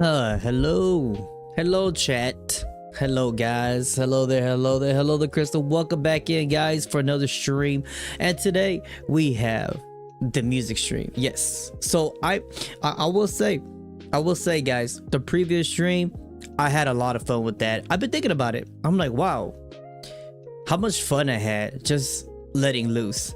Hello chat. Hello guys. Hello there. Hello there. Hello there, Crystal. Welcome back in, guys, for another stream. And today we have the music stream. Yes. So I will say, guys, the previous stream, I had a lot of fun with that. I've been thinking about it. I'm like, wow, how much fun I had just letting loose.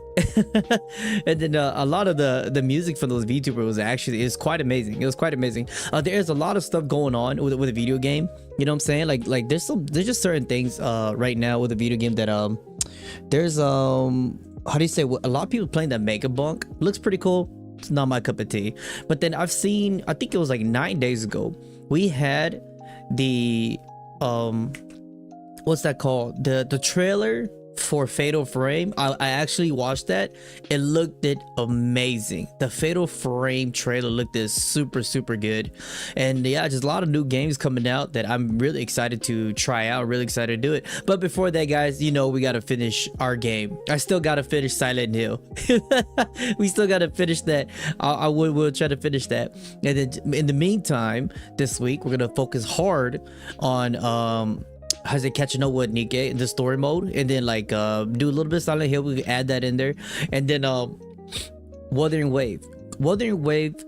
And then a lot of the music for those VTubers was actually is quite amazing. It was quite amazing. There's a lot of stuff going on with a video game. You know what I'm saying? Like there's just certain things right now with a video game that there's how do you say, a lot of people playing that Mega Bunk. Looks pretty cool. It's not my cup of tea. But then I've seen, I think it was like 9 days ago, we had the what's that called, the trailer for Fatal Frame. I actually watched that. It looked amazing. The Fatal Frame trailer looked super good. And yeah, just a lot of new games coming out that I'm really excited to try out, really excited to do it. But before that, guys, you know, we got to finish our game. I still got to finish Silent Hill. We still got to finish that. We'll try to finish that. And then in the meantime, this week we're gonna focus hard on how's it, catching up with Nikkei in the story mode, and then like do a little bit of Silent Hill. We can add that in there. And then Wuthering Wave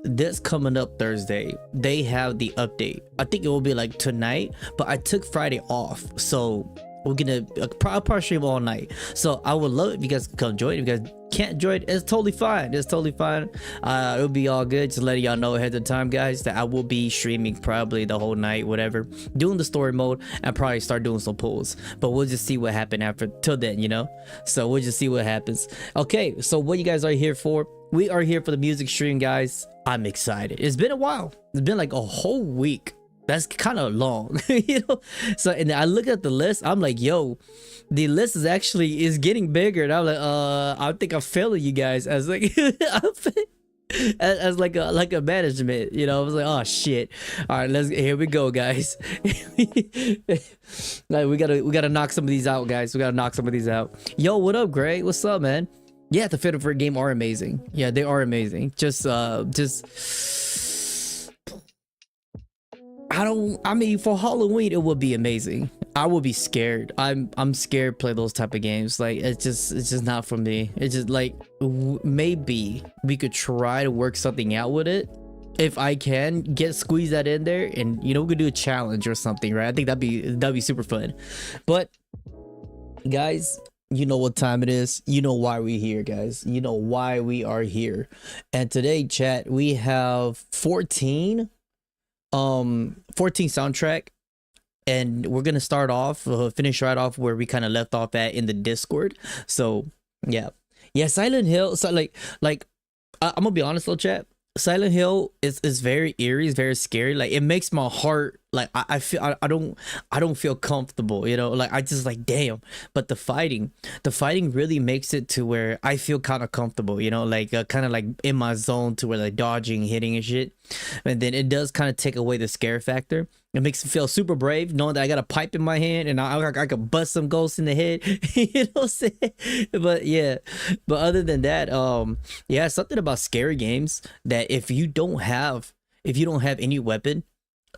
this coming up Thursday, they have the update. I think it will be like tonight, but I took Friday off, so we're gonna probably stream all night. So I would love it if you guys can come join. If you guys can't join, it's totally fine. It's totally fine. It'll be all good. Just letting y'all know ahead of time, guys, that I will be streaming probably the whole night, whatever, doing the story mode, and probably start doing some pulls. But we'll just see what happens after, till then, you know. So we'll just see what happens. Okay, so what you guys are here for? We are here for the music stream, guys. I'm excited. It's been a while. It's been like a whole week. That's kind of long, you know. So, and I look at the list, I'm like, yo, the list is getting bigger. And I'm like, I think I'm failing you guys as like as like a management, you know. I was like, oh shit. All right, here we go, guys. Like we gotta knock some of these out, guys. We gotta knock some of these out. Yo, what up, Gray? What's up, man? Yeah, the Fatal Frame game are amazing. Yeah, they are amazing. I mean, for Halloween it would be amazing. I would be scared. I'm scared to play those type of games. Like it's just not for me. It's just like maybe we could try to work something out with it. If I can squeeze that in there, and you know, we could do a challenge or something, right? I think that'd be super fun. But guys, you know what time it is. You know why we're here, guys. You know why we are here. And today, chat, we have 14 soundtrack, and we're gonna start off finish right off where we kind of left off at in the Discord. So yeah, Silent Hill. So like I'm gonna be honest though, chat, Silent Hill is very eerie, it's very scary. Like it makes my heart, like I feel I don't feel comfortable, you know. Like I just like, damn. But the fighting really makes it to where I feel kind of comfortable, you know, like kind of like in my zone, to where like dodging, hitting and shit. And then it does kind of take away the scare factor. It makes me feel super brave knowing that I got a pipe in my hand and I could bust some ghosts in the head. You know what I'm saying? But yeah, but other than that, yeah, something about scary games that if you don't have any weapon,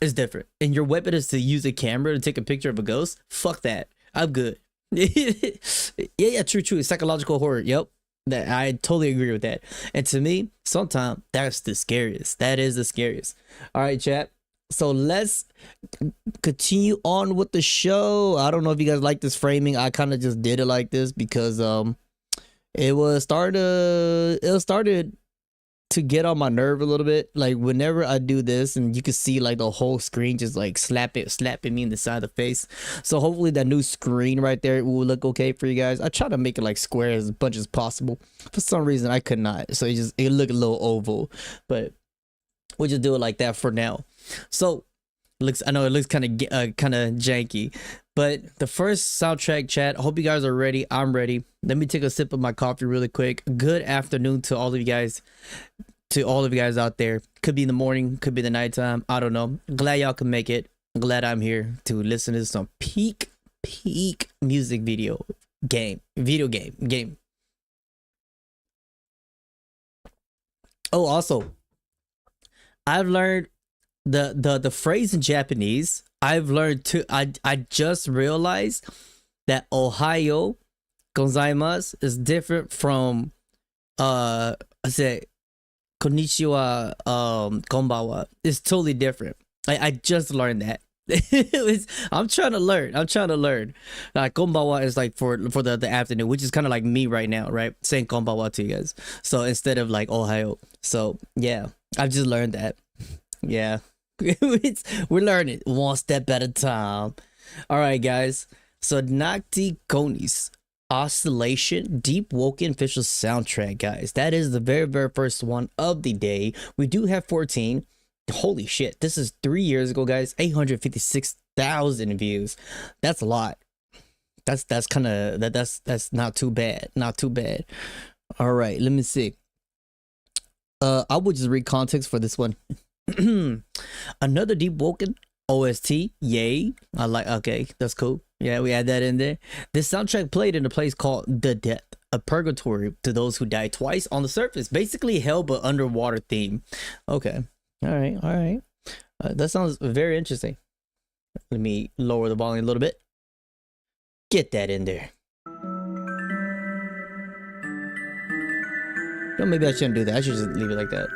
it's different. And your weapon is to use a camera to take a picture of a ghost. Fuck that. I'm good. Yeah, true. Psychological horror. Yep. That I totally agree with that. And to me, sometimes that's the scariest. That is the scariest. All right, chat. So let's continue on with the show. I don't know if you guys like this framing. I kind of just did it like this because it started to get on my nerve a little bit. Like whenever I do this, and you can see like the whole screen just like slapping me in the side of the face. So hopefully that new screen right there will look okay for you guys. I try to make it like square as much as possible. For some reason I could not, so it looked a little oval, but we'll just do it like that for now. So I know it looks kind of janky, but the first soundtrack, chat, hope you guys are ready. I'm ready. Let me take a sip of my coffee really quick. Good afternoon to all of you guys, out there. Could be in the morning, could be the nighttime, I don't know. Glad y'all can make it. Glad I'm here to listen to some peak music video game. Oh, also, I've learned the phrase in Japanese I've learned to. I just realized that Ohio gozaimasu is different from I said konnichiwa konbanwa. It's totally different. I just learned that. I'm trying to learn. Like konbanwa is like for the afternoon, which is kind of like me right now, right? Saying konbanwa to you guys. So instead of like Ohio. So yeah, I've just learned that. Yeah. We're learning one step at a time. All right, guys. So Nakti Koni's Oscillation Deep Woken official soundtrack, guys. That is the very first one of the day. We do have 14. Holy shit, this is 3 years ago, guys. 856,000 views. That's a lot. That's kind of that's not too bad. Not too bad. All right, let me see. I will just read context for this one. Another Deep Woken OST. Yay. I like. Okay, that's cool. Yeah, we add that in there. This soundtrack played in a place called The Depth, a purgatory to those who died twice on the surface. Basically hell but underwater theme. Okay. All right. That sounds very interesting. Let me lower the volume a little bit. Get that in there. No, maybe I shouldn't do that. I should just leave it like that.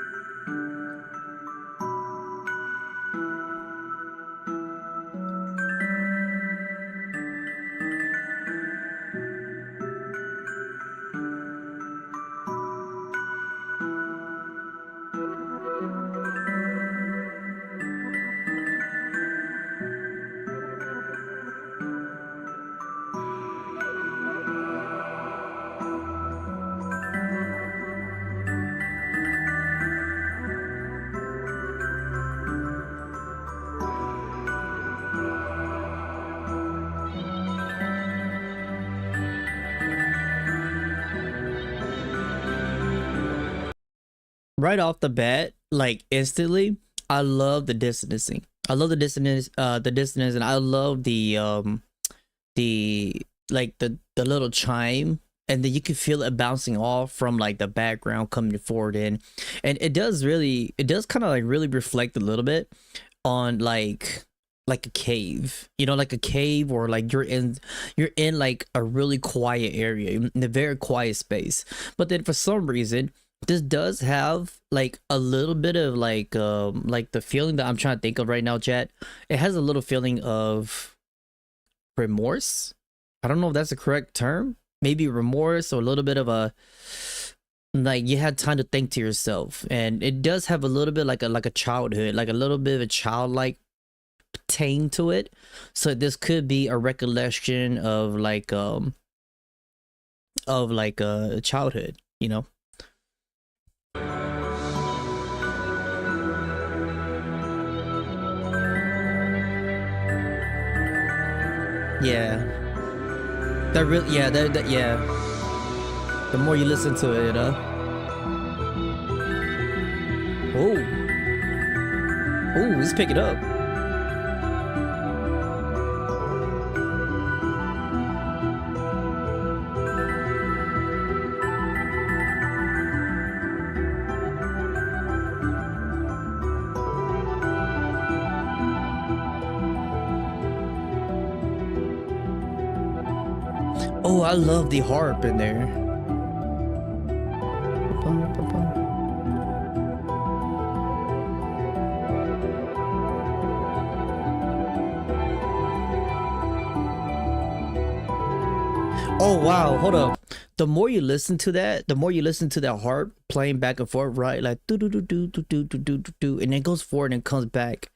Right off the bat, like instantly, I love the distancing. I love the dissonance, and I love the like the little chime, and then you can feel it bouncing off from like the background coming forward in, and it does kind of like really reflect a little bit on like a cave, you know, like a cave, or like you're in like a really quiet area, in a very quiet space. But then for some reason, this does have like a little bit of like the feeling that I'm trying to think of right now, chat. It has a little feeling of remorse. I don't know if that's the correct term. Maybe remorse, or a little bit of a, like, you had time to think to yourself. And it does have a little bit like a childhood, like a little bit of a childlike tang to it. So this could be a recollection of like a childhood, you know. Yeah, that really, yeah, that yeah. The more you listen to it, let's pick it up. Oh, I love the harp in there. Oh wow, hold up. The more you listen to that, harp playing back and forth, right? Like do do do do do do do do do, and it goes forward and comes back.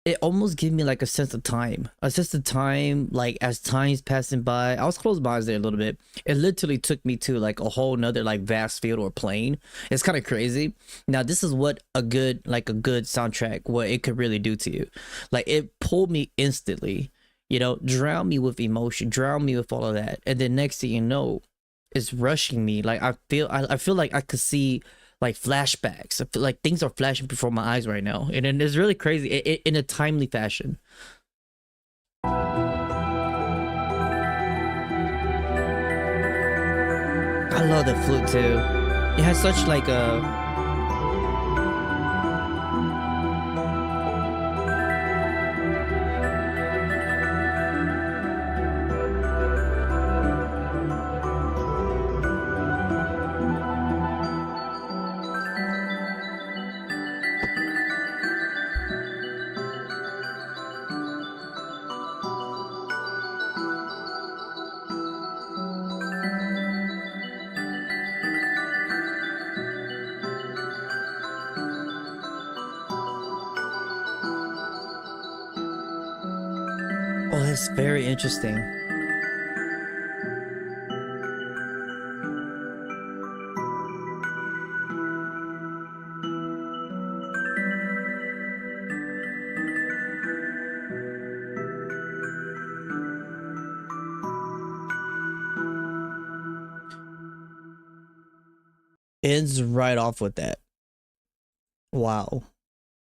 It almost gives me like a sense of time. Like as time's passing by. I was closed my eyes there a little bit. It literally took me to like a whole nother like vast field or plane. It's kind of crazy. Now this is what a good soundtrack, what it could really do to you. Like it pulled me instantly, you know, drown me with emotion, drown me with all of that. And then next thing you know, it's rushing me. Like I feel like I could see like flashbacks. I feel like things are flashing before my eyes right now, and it's really crazy in a timely fashion. I love the flute too. It has such like a that's very interesting. Ends right off with that. Wow.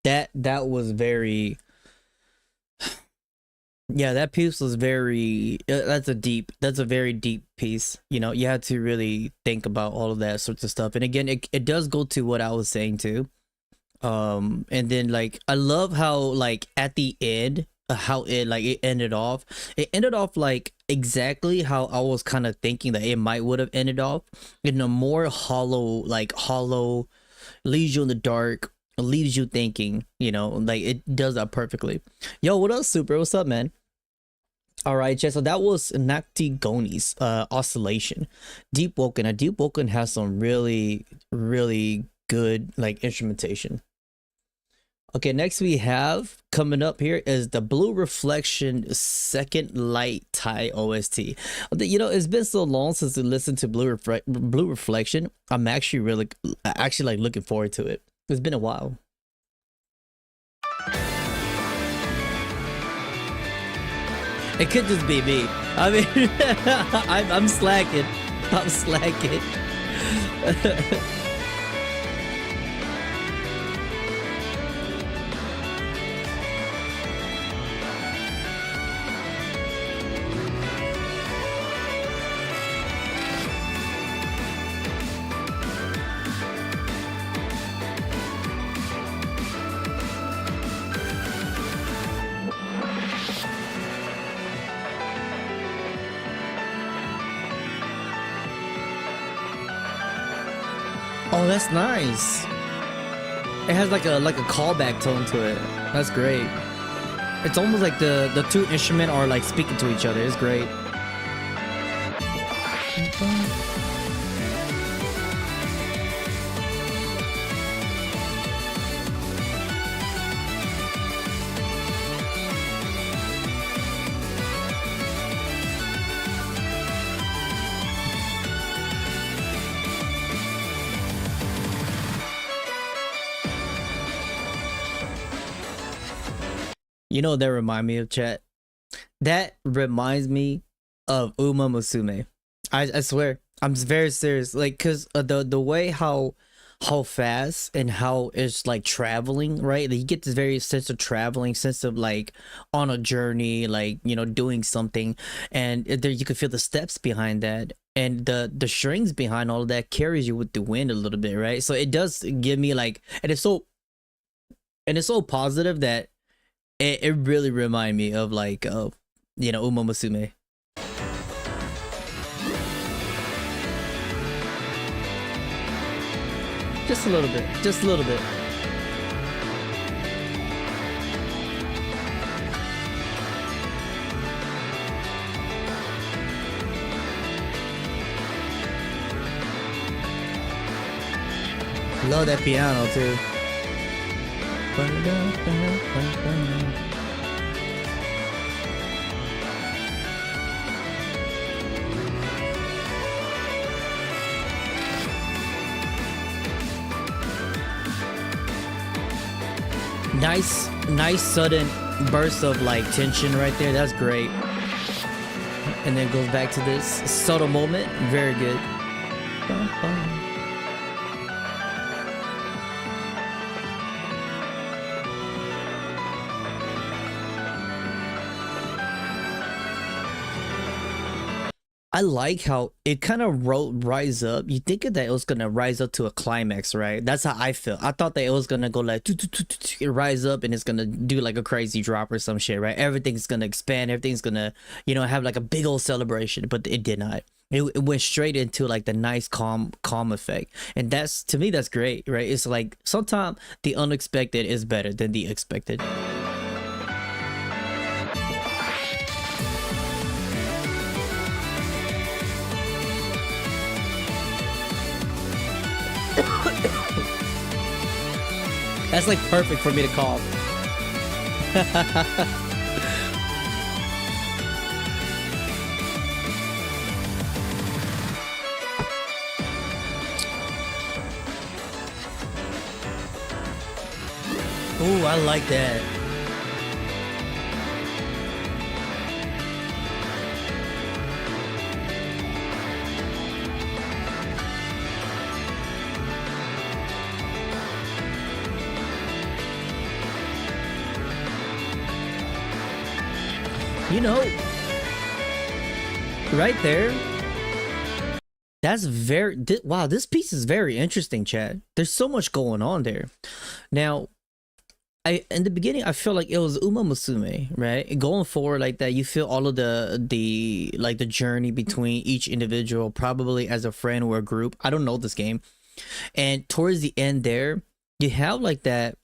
That was very, yeah, that piece was very, that's a very deep piece. You know, you had to really think about all of that sorts of stuff. And again, it does go to what I was saying too. And then like I love how like at the end, how it ended off. It ended off like exactly how I was kind of thinking that it might would have ended off, in a more hollow, like hollow, leaves you in the dark, leaves you thinking, you know, like it does that perfectly. Yo, what up, Super? What's up, man? All right, Chad. So that was Naktigoni's Oscillation. Deep Woken. A Deep Woken has some really, really good like instrumentation. Okay, next we have coming up here is the Blue Reflection Second Light Tie OST. You know, it's been so long since I listened to Blue Reflection. I'm actually like looking forward to it. It's been a while. It could just be me. I mean, I'm slacking. I'm slacking. Oh, that's nice. It has like a callback tone to it. That's great. It's almost like the two instruments are like speaking to each other. It's great. You know what that remind me of, chat? That reminds me of Uma Musume. I swear, I'm very serious. Like, cause the way how fast and how it's like traveling, right? Like, you get this very sense of traveling, sense of like on a journey, like, you know, doing something, and there you can feel the steps behind that, and the strings behind all of that carries you with the wind a little bit, right? So it does give me like, and it's so positive that it really remind me of like you know, Uma Musume. Just a little bit, just a little bit. Love that piano too. Nice sudden burst of like tension right there. That's great. And then goes back to this subtle moment. Very good. I like how it kind of rise up. You think that it was gonna rise up to a climax, right? That's how I feel. I thought that it was gonna go like rise up and it's gonna do like a crazy drop or some shit, right? Everything's gonna expand. Everything's gonna, you know, have like a big old celebration, but it did not. It went straight into like the nice calm effect, and that's, to me, that's great, right? It's like sometimes the unexpected is better than the expected. That's like perfect for me to call. Oh, I like that. You know, right there, that's very, wow, this piece is very interesting, Chad. There's so much going on there. Now, in the beginning, I feel like it was Uma Musume, right? Going forward like that, you feel all of the like the journey between each individual, probably as a friend or a group. I don't know this game. And towards the end there, you have like that,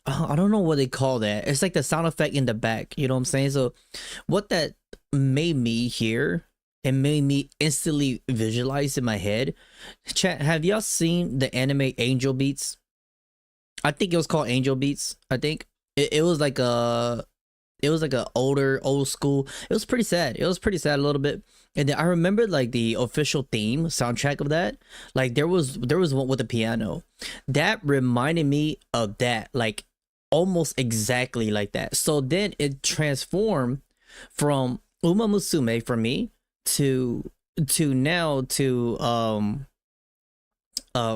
I don't know what they call that. It's like the sound effect in the back. You know what I'm saying? So what that made me hear and made me instantly visualize in my head. Chat, have y'all seen the anime Angel Beats? I think it was called Angel Beats. I think it was like a old school. It was pretty sad. It was pretty sad a little bit. And then I remember like the official theme soundtrack of that. Like there was one with a piano that reminded me of that, like almost exactly like that. So then it transformed from Uma Musume for me to now to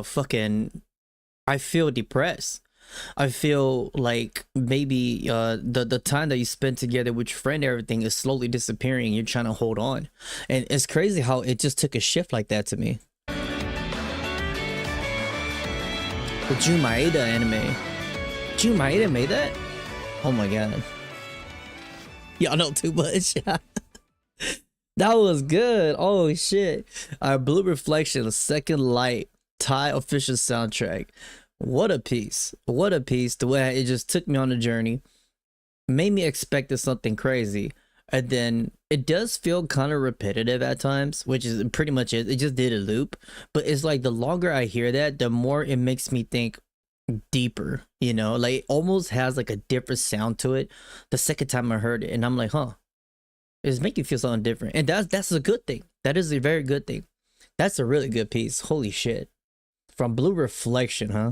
fucking, I feel depressed. I feel like maybe the time that you spend together with your friend, everything is slowly disappearing. You're trying to hold on, and it's crazy how it just took a shift like that to me. The Jun Maeda anime. Jun Maeda made that? Oh my god. Y'all know too much. That was good. Oh shit. Our Blue Reflection, Second Light, Thai official soundtrack. What a piece. What a piece. The way it just took me on a journey. Made me expecting something crazy. And then it does feel kind of repetitive at times, which is pretty much it. It just did a loop. But it's like the longer I hear that, the more it makes me think deeper, you know, like it almost has like a different sound to it the second time I heard it. And I'm like, huh, it's making you feel something different. And that's a good thing. That is a very good thing. That's a really good piece. Holy shit. From Blue Reflection, huh?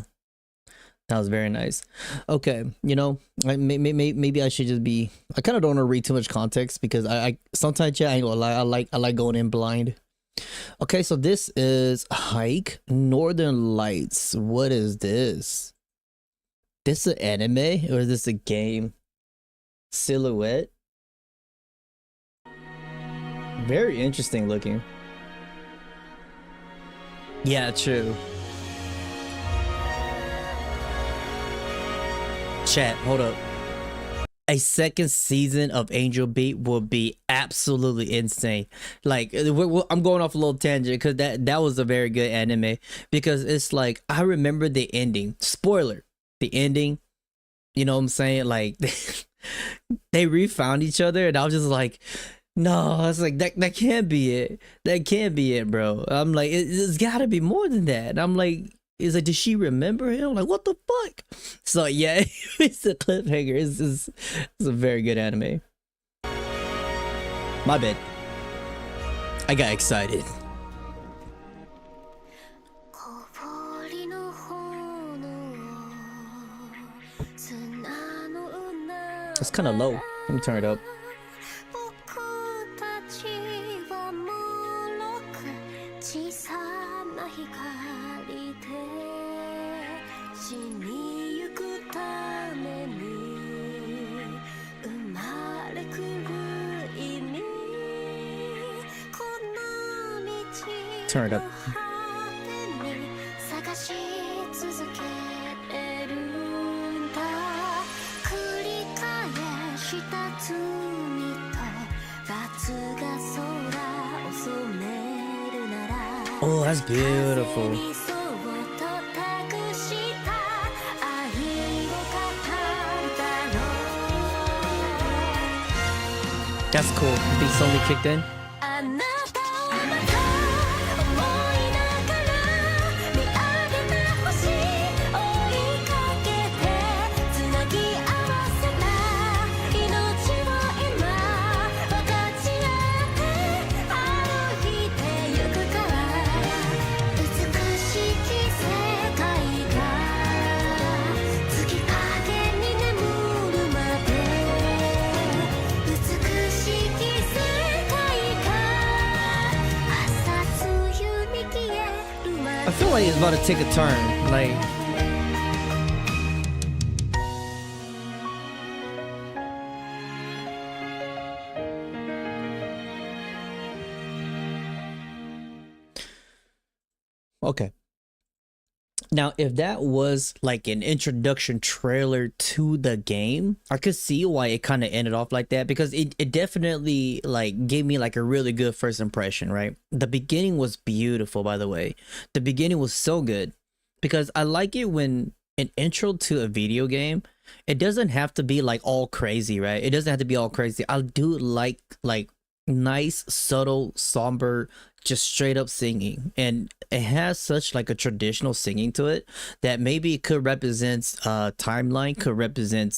That was very nice. Okay, you know, maybe I should just be, I kind of don't want to read too much context because I sometimes, yeah, I ain't gonna lie, I like going in blind. Okay, so this is Hike Northern Lights. What is this? This an anime or is this a game? Silhouette. Very interesting looking. Yeah, true. Chat, hold up. A second season of Angel Beat will be absolutely insane. Like, I'm going off a little tangent because that was a very good anime, because it's like, I remember the ending. Spoiler, the ending, you know what I'm saying? Like, they refound each other, and I was just like, no, it's like, that can't be it. That can't be it, bro. I'm like, it's gotta be more than that. And I'm like, it's like, did she remember him? Like, what the fuck? So yeah, it's a cliffhanger. It's a very good anime. My bad. I got excited. It's kind of low. Let me turn it up. Turn it up. Oh, that's beautiful. That's cool. The beat's only kicked in. I feel like it's about to take a turn. Like, okay. Now, if that was like an introduction trailer to the game, I could see why it kind of ended off like that, because it definitely like gave me like a really good first impression, right? The beginning was beautiful, by the way. The beginning was so good, because I like it when an intro to a video game, it doesn't have to be like all crazy, right? It doesn't have to be all crazy. I do like nice, subtle, somber, just straight up singing, and it has such like a traditional singing to it that maybe it could represent timeline, could represent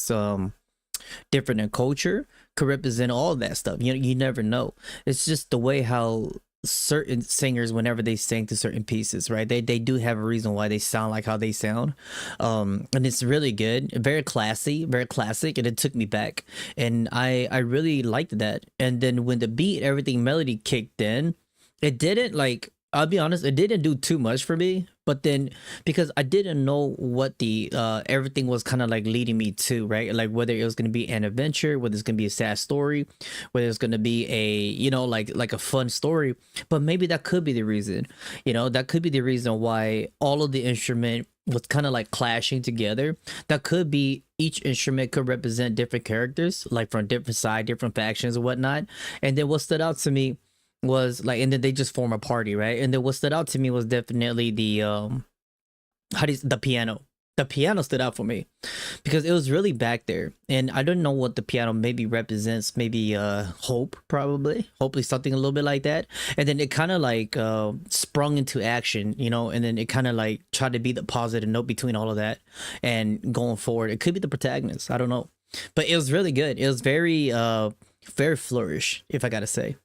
different in culture, could represent all that stuff. You never know. It's just the way how certain singers, whenever they sing to certain pieces, right, they do have a reason why they sound like how they sound, and it's really good, very classy, very classic, and it took me back, and I really liked that. And then when the beat, everything, melody kicked in, it didn't, like, I'll be honest, it didn't do too much for me. But then, because I didn't know what the everything was kind of like leading me to, right? Like whether it was going to be an adventure, whether it's going to be a sad story, whether it's going to be a, you know, like a fun story. But maybe that could be the reason, you know, that could be the reason why all of the instrument was kind of like clashing together. That could be, each instrument could represent different characters, like from different side, different factions and whatnot. And then what stood out to me was like, and then they just form a party, right? And then what stood out to me was definitely the the piano. The piano stood out for me because it was really back there, and I don't know what the piano maybe represents. Maybe hope, probably, hopefully something a little bit like that. And then it kind of like sprung into action, you know, and then it kind of like tried to be the positive note between all of that and going forward. It could be the protagonist, I don't know, but it was really good. It was very very flourish, if I gotta say.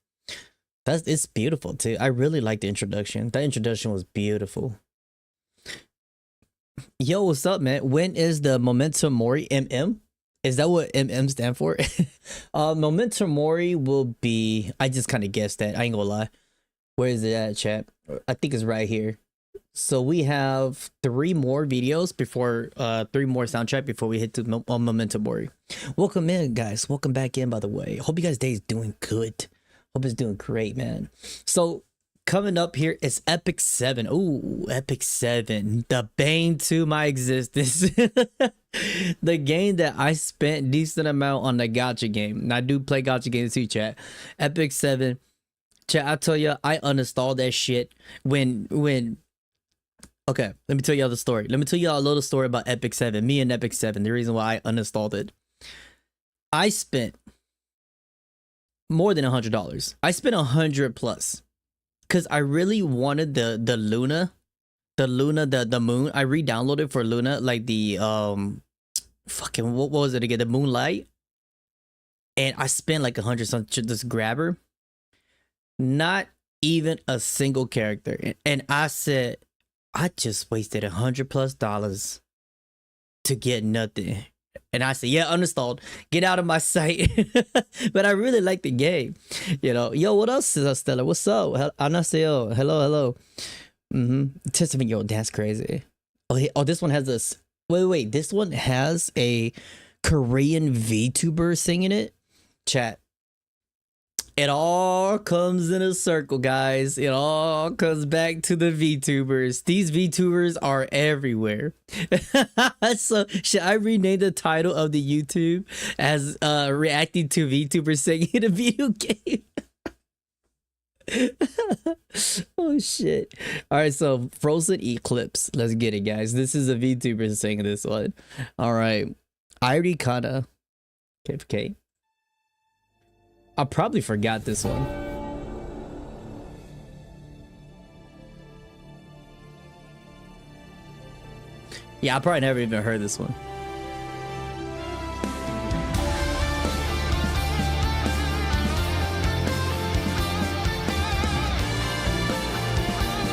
It's beautiful too. I really like the introduction. That introduction was beautiful. Yo, what's up, man? When is the Momentum Mori? MM? Is that what MM stand for? Momentum Mori will be, I just kind of guessed that. I ain't gonna lie. Where is it at, chat? I think it's right here. So we have 3 more videos before 3 more soundtrack before we hit to Momentum Mori. Welcome in, guys. Welcome back in, by the way. Hope you guys' day is doing good. Hope it's doing great, man. So coming up here is Epic 7. Ooh, Epic 7. The bane to my existence. The game that I spent decent amount on the gacha game. And I do play gacha games too, chat. Epic 7. Chat, I tell you, I uninstalled that shit when okay, let me tell y'all the story. Let me tell y'all a little story about Epic 7. Me and Epic 7. The reason why I uninstalled it. I spent more than $100. I spent 100 plus because I really wanted the Luna, the moon. I re-downloaded for Luna, like the fucking, what was it again, the Moonlight, and I spent like 100 something to just grab her. Not even a single character, and I said I just wasted $100+ to get nothing. And I said, yeah, uninstalled. Get out of my sight. But I really like the game. You know, yo, what else is Stella? What's up? Anaseo. Hello. Testament, yo, that's crazy. Oh, this one has this. Wait. This one has a Korean VTuber singing it. Chat. It all comes in a circle, guys. It all comes back to the VTubers. These VTubers are everywhere. So should I rename the title of the YouTube as reacting to VTubers singing a video game? Oh shit. All right, so Frozen Eclipse. Let's get it, guys. This is a VTuber singing this one. All right. Irikana. KFK. I probably forgot this one. Yeah, I probably never even heard this one.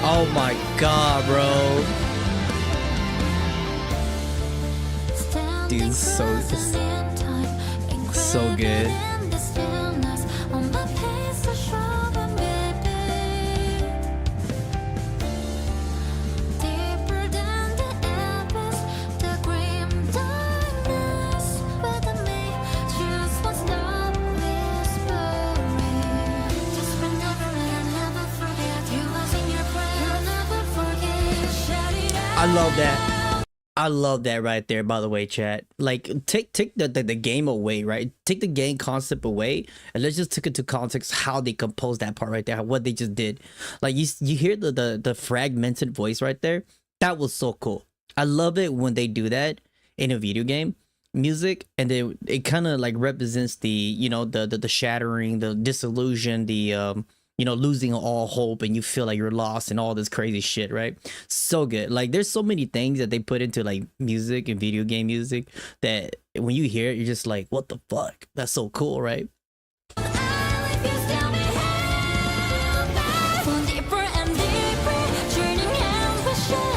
Oh my god, bro. Dude, so good. I love that. I love that right there, by the way, chat. Like, take the game away, right? Take the game concept away, and let's just take it to context how they composed that part right there, what they just did. Like, you hear the fragmented voice right there? That was so cool. I love it when they do that in a video game music, and then it kind of like represents the, you know, the shattering, the disillusion, the you know, losing all hope, and you feel like you're lost and all this crazy shit, right? So good. Like, there's so many things that they put into like music and video game music that when you hear it, you're just like, what the fuck? That's so cool, right?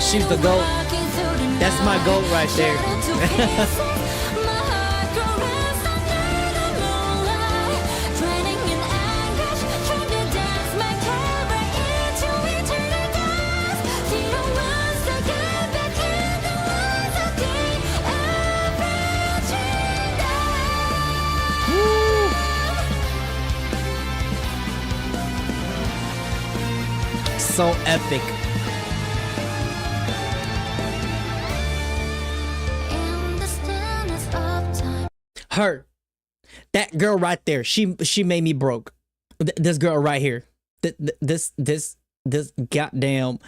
She's the GOAT. That's my GOAT right there. So epic. Her, that girl right there, she made me broke. This girl right here, this goddamn,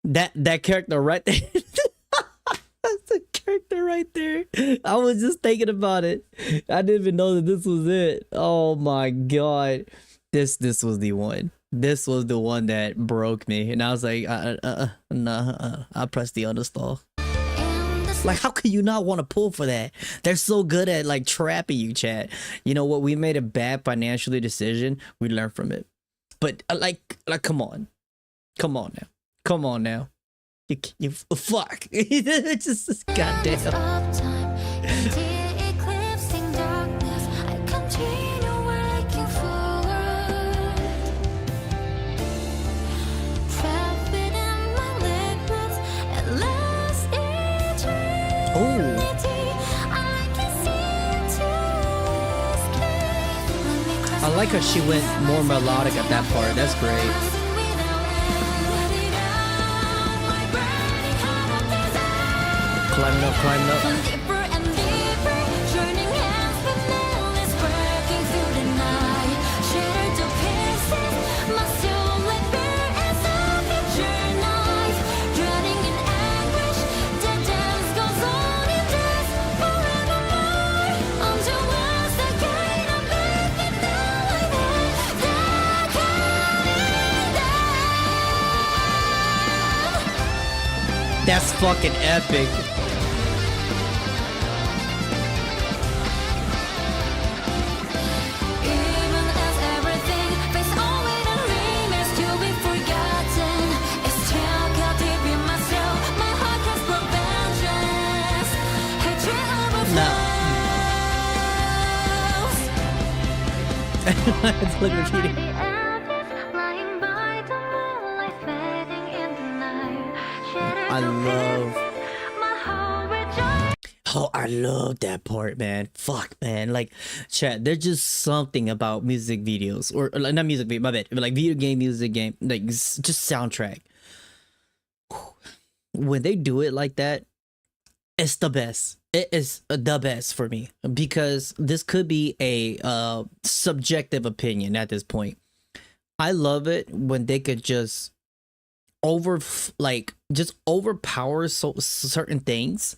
that character right there. That's the character right there. I was just thinking about it. I didn't even know that this was it. Oh my god, this was the one. This was the one that broke me, and I was like, nah, I pressed the uninstall. Like, how could you not want to pull for that? They're so good at like trapping you, chat. You know what? We made a bad financially decision. We learned from it. But like, come on now. You fuck. It's just goddamn. I like how she went more melodic at that part. That's great. Climbing up. That's fucking epic. Let's look at repeating. I love that part, man. Fuck, man. Like, chat, there's just something about music videos, or not music video, my bad, but like video game music game, like just soundtrack. When they do it like that, it's the best. It is the best for me, because this could be a subjective opinion at this point. I love it when they could just overpower certain things,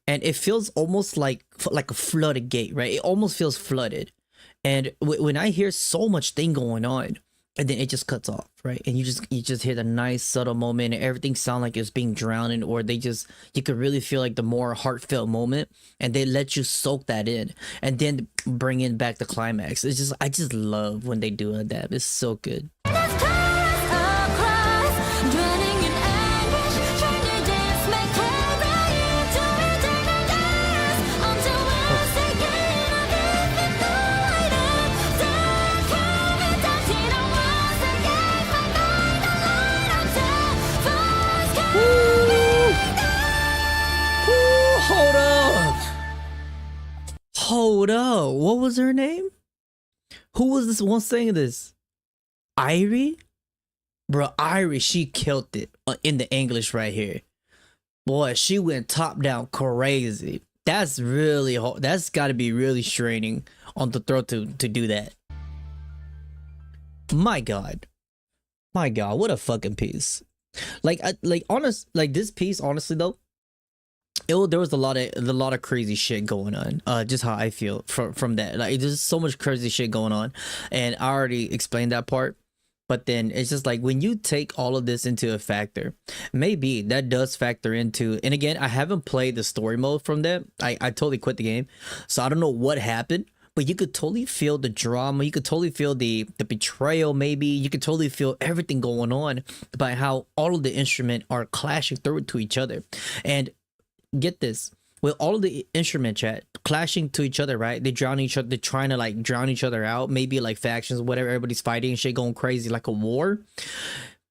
and it feels almost like a flooded gate, right? It almost feels flooded, and when I hear so much thing going on, and then it just cuts off, right? And you just hear the nice subtle moment, and everything sound like it's being drowned in, or you could really feel like the more heartfelt moment, and they let you soak that in, and then bring in back the climax. It's just, I just love when they do that. It's so good. Hold up. What was her name? Who was this one saying this? Irie? Bro, Iris, she killed it in the English right here. Boy, she went top down crazy. That's really hard. That's got to be really straining on the throat to do that. My God, my God, what a fucking piece. Like, this piece, honestly though, there was a lot of crazy shit going on. Just how I feel from that. Like, there's so much crazy shit going on, and I already explained that part. But then it's just like when you take all of this into a factor, maybe that does factor into. And again, I haven't played the story mode from that. I totally quit the game, so I don't know what happened. But you could totally feel the drama. You could totally feel the betrayal. Maybe you could totally feel everything going on by how all of the instruments are clashing through to each other. And get this, with all of the instrument chat clashing to each other, right? They drown each other. They're trying to like drown each other out. Maybe like factions, whatever. Everybody's fighting and shit, going crazy like a war.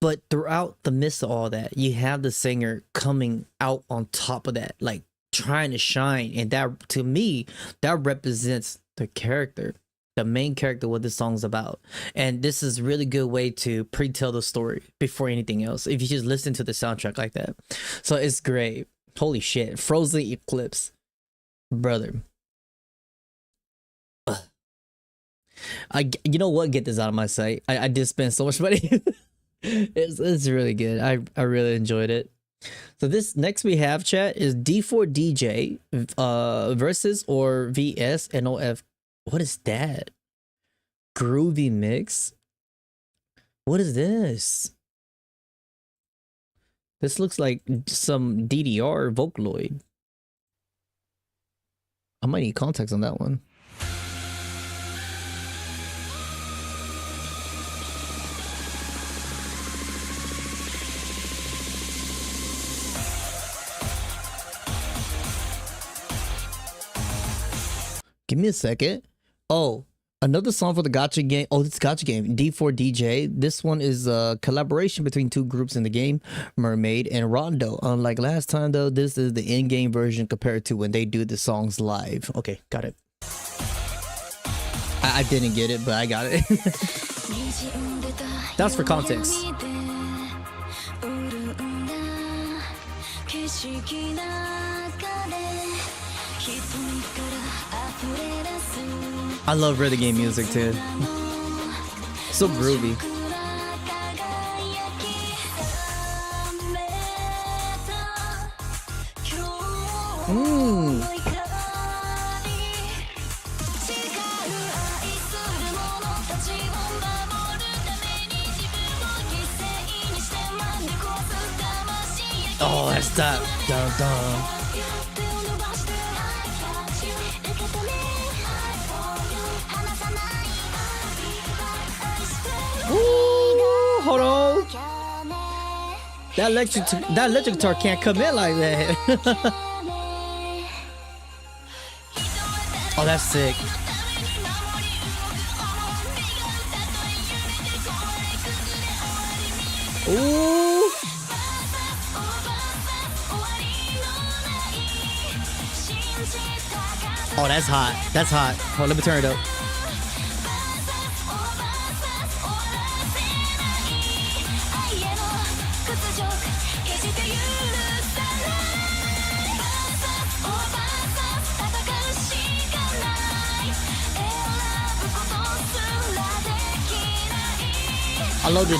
But throughout the midst of all that, you have the singer coming out on top of that, like trying to shine. And that, to me, that represents the character, the main character, what this song's about. And this is a really good way to pre-tell the story before anything else, if you just listen to the soundtrack like that. So it's great. Holy shit. Frozen Eclipse, brother. You know what, get this out of my sight. I did spend so much money. it's really good. I really enjoyed it. So this next we have, chat, is D4DJ versus or VS NOF. What is that? Groovy mix? What is this? This looks like some DDR Vocaloid. I might need context on that one. Give me a second. Oh, another song for the gacha game. Oh, this gacha game, D4DJ. This one is a collaboration between two groups in the game, Mermaid and Rondo. Unlike last time though, this is the in-game version compared to when they do the songs live. Okay, got it. I didn't get it, but I got it. That's for context. I love rhythm game music too. So groovy. Oh, that's that. Dun, dun. Ooh, hold on. That electric guitar can't come in like that. Oh, that's sick. Ooh. Oh, that's hot. That's hot. Hold, let me turn it up. I love it.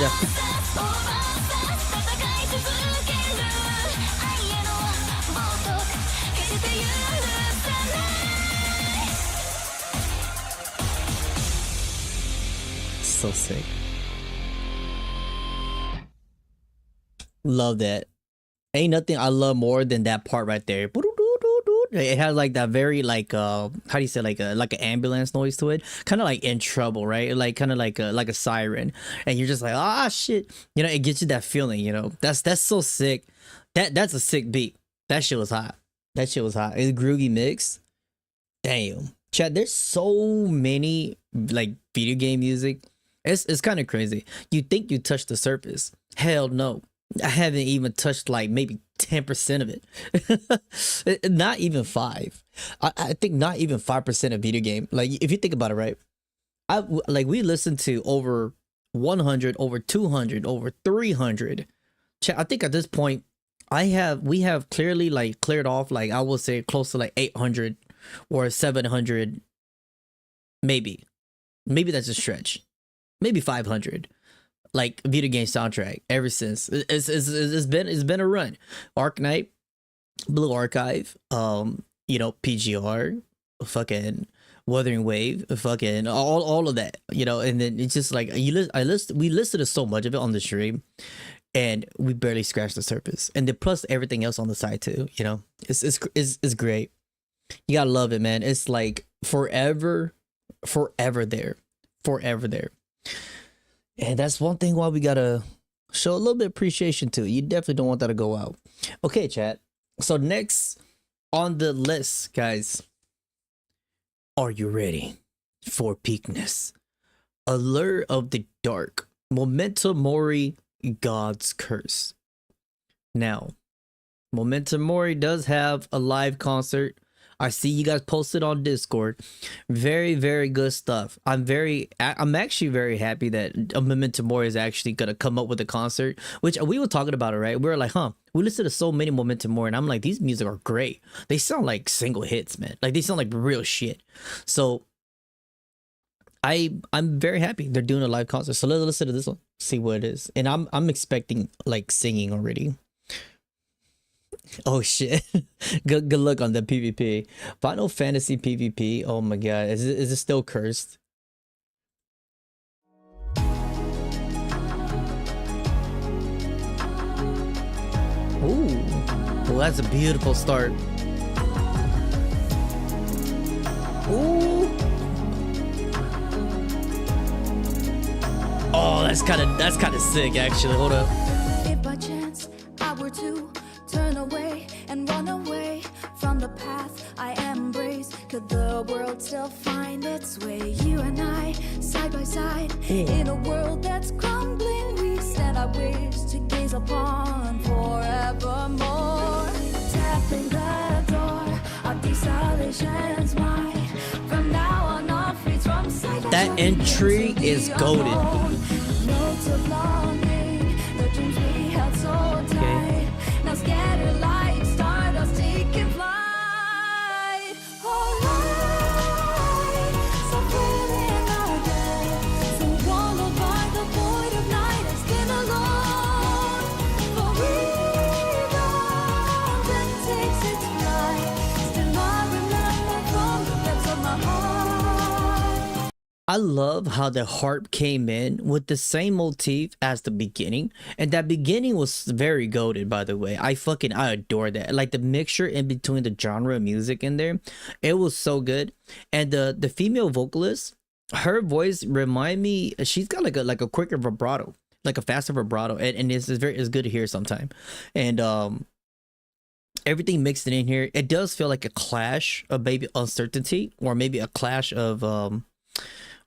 So sick. Love that. Ain't nothing I love more than that part right there. It has like that very like how do you say, like an ambulance noise to it, kind of like In Trouble, right? Like kind of like a siren, and you're just like, ah, shit, you know. It gets you that feeling, you know. That's so sick. That's a sick beat. That shit was hot. That shit was hot. It's a groovy mix. Damn, chat. There's so many like video game music. It's kind of crazy. You think you touched the surface? Hell no. I haven't even touched like maybe 10% of it. Not even 5. I think not even 5% of video game. Like if you think about it, right? We listened to over 100, over 200, over 300. I think at this point, we have clearly like cleared off, like I will say close to like 800 or 700, maybe that's a stretch, maybe 500, like video game soundtrack ever since. It's been a run. Arknight, Blue Archive, you know, PGR, fucking Wuthering Wave, fucking all of that, you know. And then it's just like we listed so much of it on the stream, and we barely scratched the surface. And then plus everything else on the side too, you know. It's great. You gotta love it, man. It's like forever there. And that's one thing why we gotta show a little bit of appreciation to. You definitely don't want that to go out. Okay, chat. So next on the list, guys, are you ready for peakness? Allure of the Dark, Memento Mori, God's Curse. Now, Memento Mori does have a live concert. I see you guys posted on Discord. Very, very good stuff. I'm actually very happy that Memento Mori is actually gonna come up with a concert, which we were talking about it, right? We were like, we listened to so many Memento Mori, and I'm like, these music are great. They sound like single hits, man. Like they sound like real shit. So I'm very happy they're doing a live concert. So let's listen to this one, see what it is. And I'm expecting like singing already. Oh shit. good luck on the PvP. Final Fantasy PvP. Oh my god. Is it still cursed? Ooh. Well, that's a beautiful start. Ooh. Oh, that's kind of sick actually. Hold up. If by chance I were to turn away and run away from the path I embrace, could the world still find its way? You and I, side by side, in a world that's crumbling, we stand, I wish to gaze upon forevermore. Tapping the door of desolation's mind. From now on, our feet from sight. That entry is goated. Notes of longing, the dreams we held so tight. Now scattered like stardust taking flight. Alright, so feeling our day. So wallowed by the void of night and still alone. For freedom then takes its flight. Still I remember from the depths of my heart. I love how the harp came in with the same motif as the beginning, and that beginning was very goated, by the way. I adore that. Like the mixture in between the genre of music in there, it was so good. And the female vocalist, her voice remind me, she's got like a quicker vibrato, like a faster vibrato, and it's good to hear sometime. And everything mixed in here, it does feel like a clash of maybe Uncertainty, or maybe a clash of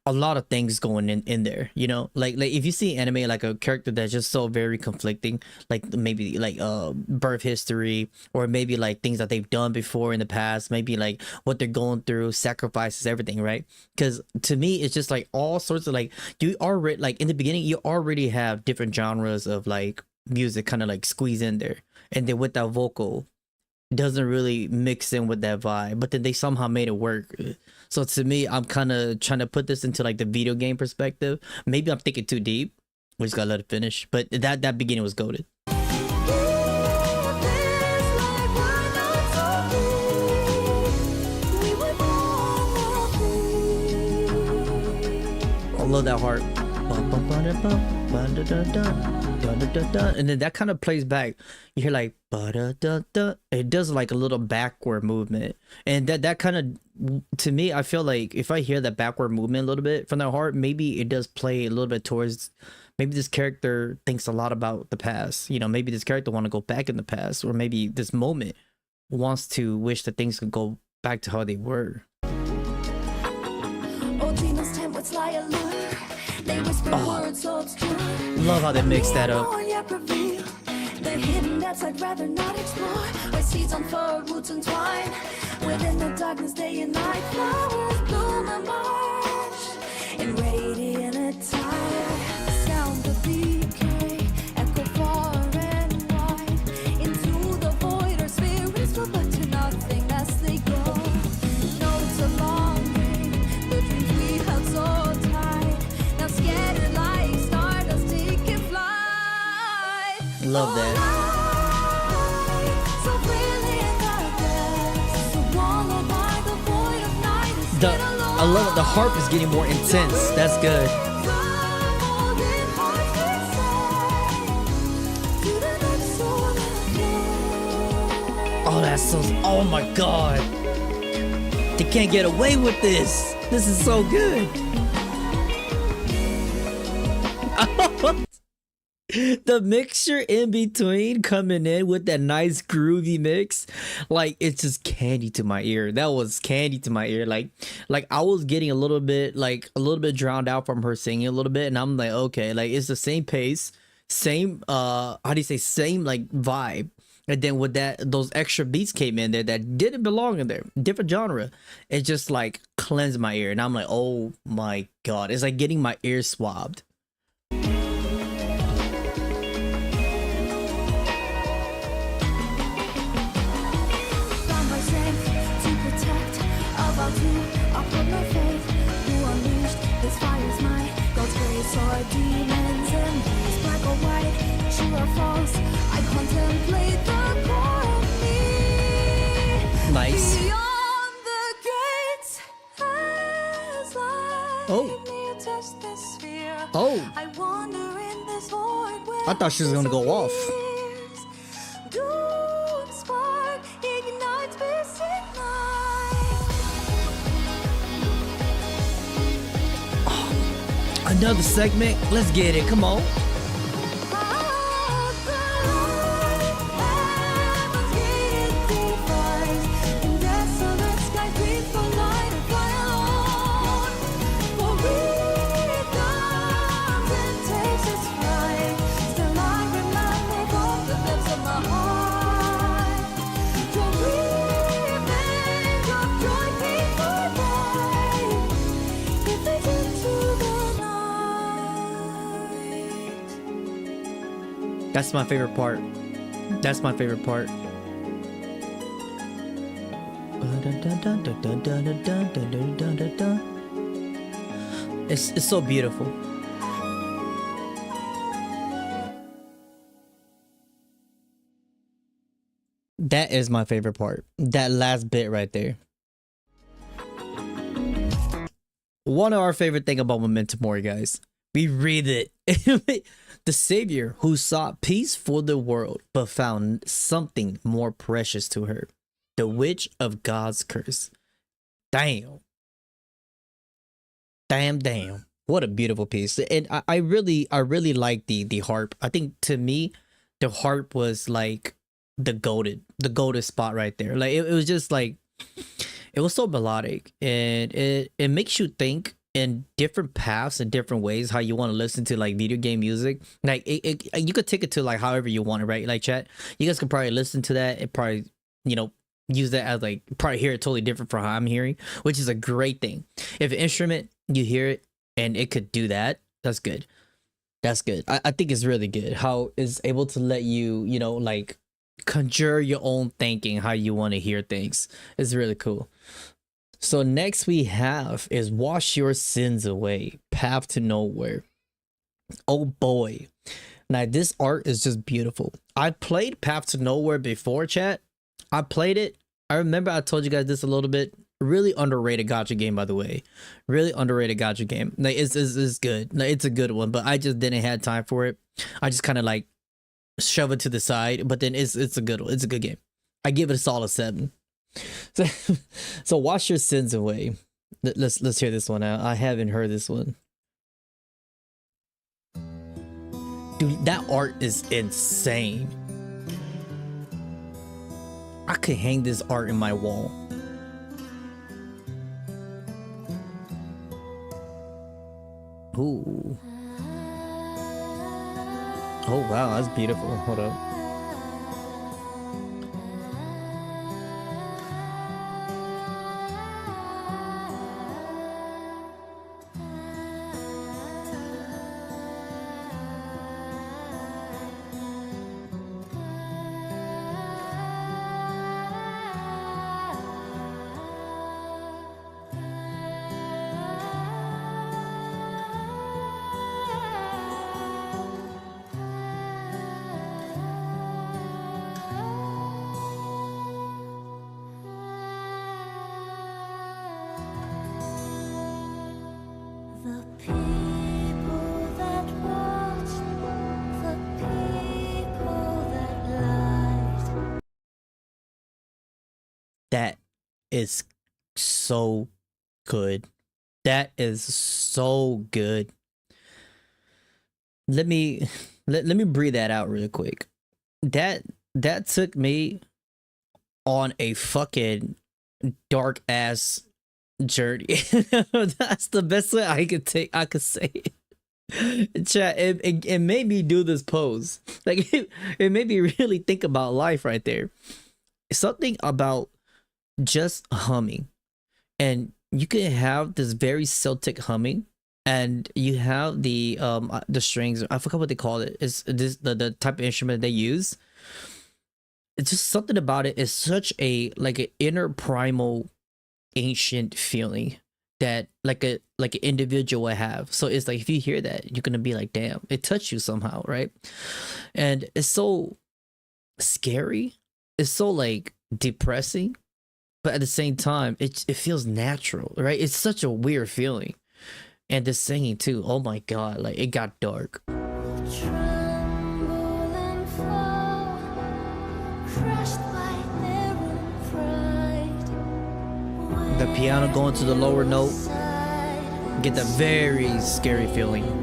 a lot of things going in there, you know, like if you see anime, like a character that's just so very conflicting, like maybe like birth history, or maybe like things that they've done before in the past, maybe like what they're going through, sacrifices, everything, right? Because to me it's just like all sorts of, like, you already, like in the beginning you already have different genres of like music kind of like squeeze in there, and then with that vocal doesn't really mix in with that vibe, but then they somehow made it work. So to me, I'm kind of trying to put this into like the video game perspective. Maybe I'm thinking too deep. We just gotta let it finish. But that beginning was goated. I love that heart. And then that kind of plays back. You hear like it does like a little backward movement, and that kind of, to me, I feel like if I hear that backward movement a little bit from that heart, maybe it does play a little bit towards, maybe this character thinks a lot about the past, you know, maybe this character want to go back in the past, or maybe this moment wants to wish that things could go back to how they were. Love how they mix that up. The hidden depths I'd rather not explore, where seeds unfurled, roots entwine. Within the darkness, day and night, flowers bloom and march in radiant attire. Love that. I love it. The harp is getting more intense. That's good. Oh, that's so. Oh my god. They can't get away with this. This is so good. The mixture in between coming in with that nice groovy mix, like it's just candy to my ear. That was candy to my ear. Like I was getting a little bit drowned out from her singing a little bit, and I'm like, okay, like it's the same pace, same how do you say, same like vibe. And then with that, those extra beats came in there that didn't belong in there, different genre. It just like cleansed my ear, and I'm like, oh my god, it's like getting my ear swabbed. Demons and these black or white, true or false, I contemplate the core of me. Nice. Beyond the gates, as light touch the sphere. Oh. I wander in this void where I thought she was gonna go off. Doom spark ignites basic night. Another segment. Let's get it. Come on. That's my favorite part. That's my favorite part. It's so beautiful. That is my favorite part. That last bit right there. One of our favorite thing about Memento Mori, guys. We read it. The savior who sought peace for the world, but found something more precious to her. The witch of God's curse. Damn. Damn. What a beautiful piece. And I really like the harp. I think to me, the harp was like the goated spot right there. Like it was just like, it was so melodic, and it makes you think in different paths and different ways how you want to listen to like video game music. Like you could take it to like however you want it, right? Like chat, you guys could probably listen to that and probably, you know, use that as like, probably hear it totally different from how I'm hearing, which is a great thing. If an instrument, you hear it and it could do that, that's good. That's good. I think it's really good how it's able to let you, you know, like conjure your own thinking how you want to hear things. It's really cool. So next we have is Wash Your Sins Away, Path to Nowhere. Oh boy. Now this art is just beautiful. I played Path to Nowhere before, chat. I played it. I remember I told you guys this a little bit. Really underrated gacha game, by the way. Really underrated gacha game. Like it's good. Like, it's a good one, but I just didn't have time for it. I just kind of like shove it to the side, but then it's a good one. It's a good game. I give it a solid 7. So Wash Your Sins Away. Let's hear this one out. I haven't heard this one. Dude, that art is insane. I could hang this art in my wall. Ooh. Oh wow, that's beautiful. Hold up. That is so good. That is so good. Let me let me breathe that out really quick. That took me on a fucking dark ass journey. That's the best way I could say it. Chat, it made me do this pose. Like it made me really think about life right there. Something about just humming, and you can have this very Celtic humming, and you have the strings. I forgot what they call it. It's this the type of instrument they use. It's just something about it is such a like an inner primal ancient feeling that like an individual would have. So it's like if you hear that, you're gonna be like, damn, it touched you somehow, right? And it's so scary. It's so like depressing, but at the same time, it feels natural, right? It's such a weird feeling. And the singing too, oh my god, like it got dark. The piano going to the lower note, get the very scary feeling.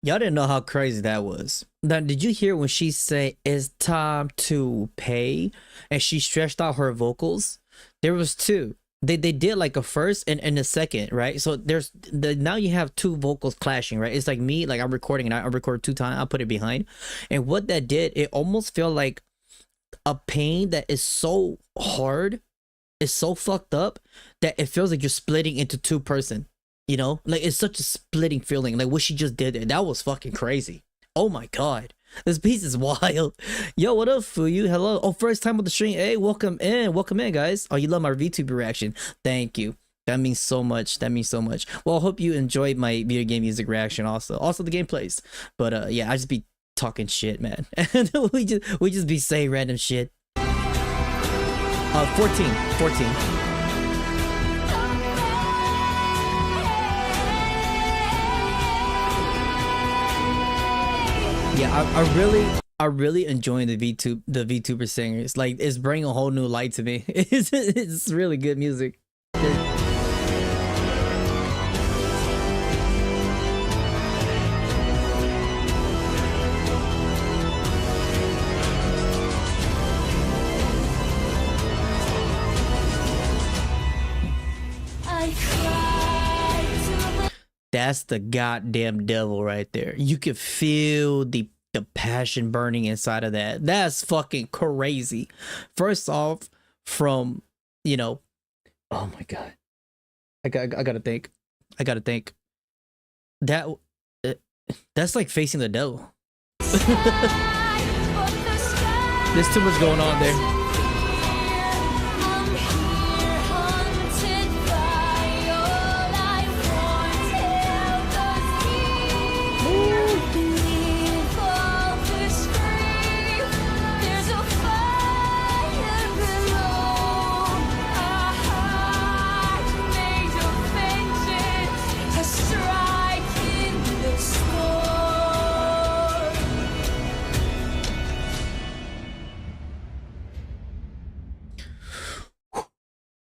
Y'all didn't know how crazy that was. Now, did you hear when she said it's time to pay and she stretched out her vocals? There was two. They did like a first and a second, right? So there's now you have two vocals clashing, right? It's like me, like I'm recording and I record 2 times, I'll put it behind. And what that did, it almost felt like a pain that is so hard, it's so fucked up that it feels like you're splitting into 2 person. You know, like it's such a splitting feeling. Like what she just did there, that was fucking crazy. Oh my god, this piece is wild. Yo, what up, Fuyu? Hello. Oh, first time on the stream. Hey, welcome in, guys. Oh, you love my VTuber reaction. Thank you. That means so much. That means so much. Well, I hope you enjoyed my video game music reaction. Also the gameplays. But yeah, I just be talking shit, man. And we just be saying random shit. 14. Yeah, I really enjoying the VTuber singers. Like it's bringing a whole new light to me. It's really good music. That's the goddamn devil right there. You can feel the passion burning inside of that. That's fucking crazy. First off, from, you know, oh my god, I gotta think. That that's like facing the devil. There's too much going on there.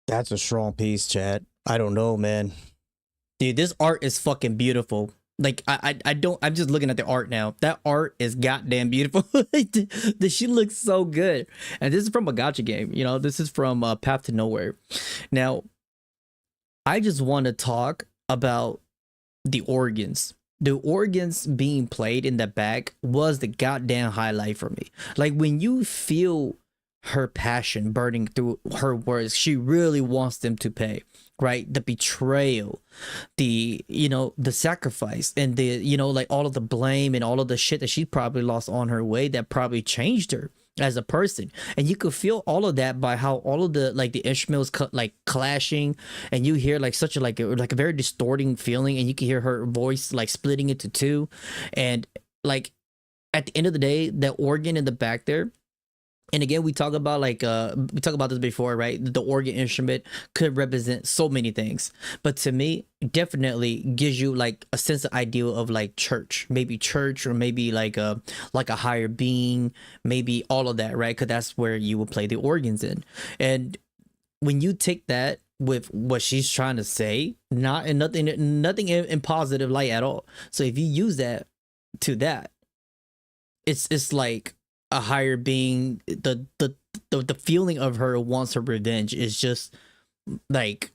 That's a strong piece, chat. I don't know, man. Dude, this art is fucking beautiful. Like I don't, I'm just looking at the art now. That art is goddamn beautiful. The she looks so good. And this is from a gacha game, you know, this is from Path to Nowhere. Now, I just want to talk about the organs. The organs being played in the back was the goddamn highlight for me. Like when you feel her passion burning through her words, she really wants them to pay, right? The betrayal, the, you know, the sacrifice, and the, you know, like all of the blame and all of the shit that she probably lost on her way that probably changed her as a person. And you could feel all of that by how all of the, like the instruments like clashing, and you hear like such a like a very distorting feeling, and you can hear her voice like splitting into two. And like at the end of the day, that organ in the back there, and again, we talk about like we talked about this before, right? The organ instrument could represent so many things, but to me, definitely gives you like a sense of ideal of like church, or maybe like a higher being, maybe all of that, right? Because that's where you will play the organs in. And when you take that with what she's trying to say, not in nothing in positive light at all. So if you use that to that, it's like a higher being, the feeling of her wants her revenge is just like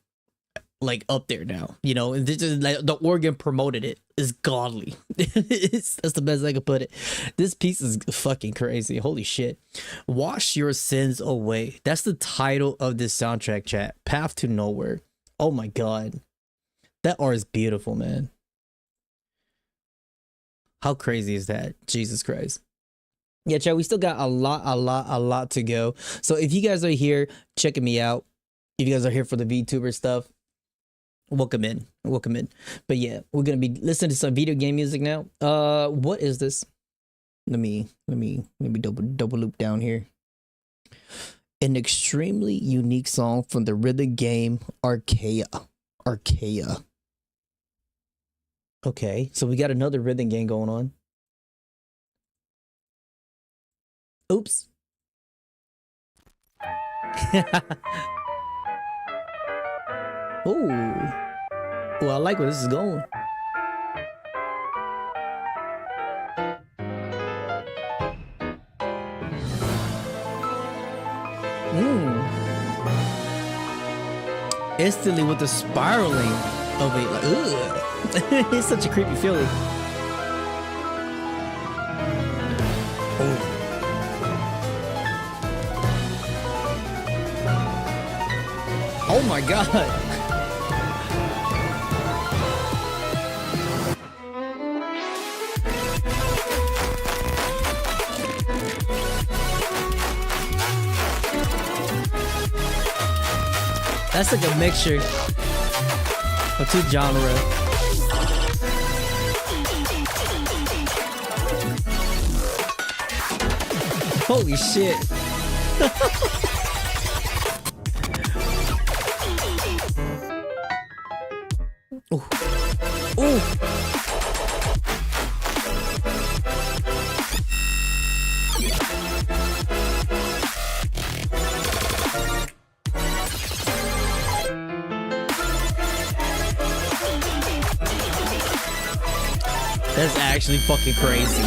up there now, you know. And this is like the organ promoted it is godly. That's the best I could put it. This piece is fucking crazy. Holy shit. Wash your sins away. That's the title of this soundtrack, chat. Path to Nowhere. Oh my god, that art is beautiful, man. How crazy is that? Jesus Christ. Yeah, chat, we still got a lot to go. So if you guys are here checking me out, if you guys are here for the VTuber stuff, welcome in. But yeah, we're gonna be listening to some video game music now. What is this? Let me double loop down here. An extremely unique song from the rhythm game Archaea. Okay, so we got another rhythm game going on. Oops. Oh, well, I like where this is going. Instantly with the spiraling of it, like, ugh. It's such a creepy feeling. Oh. Oh my god. That's like a mixture of two genres. Holy shit. Ooh. Ooh. That's actually fucking crazy.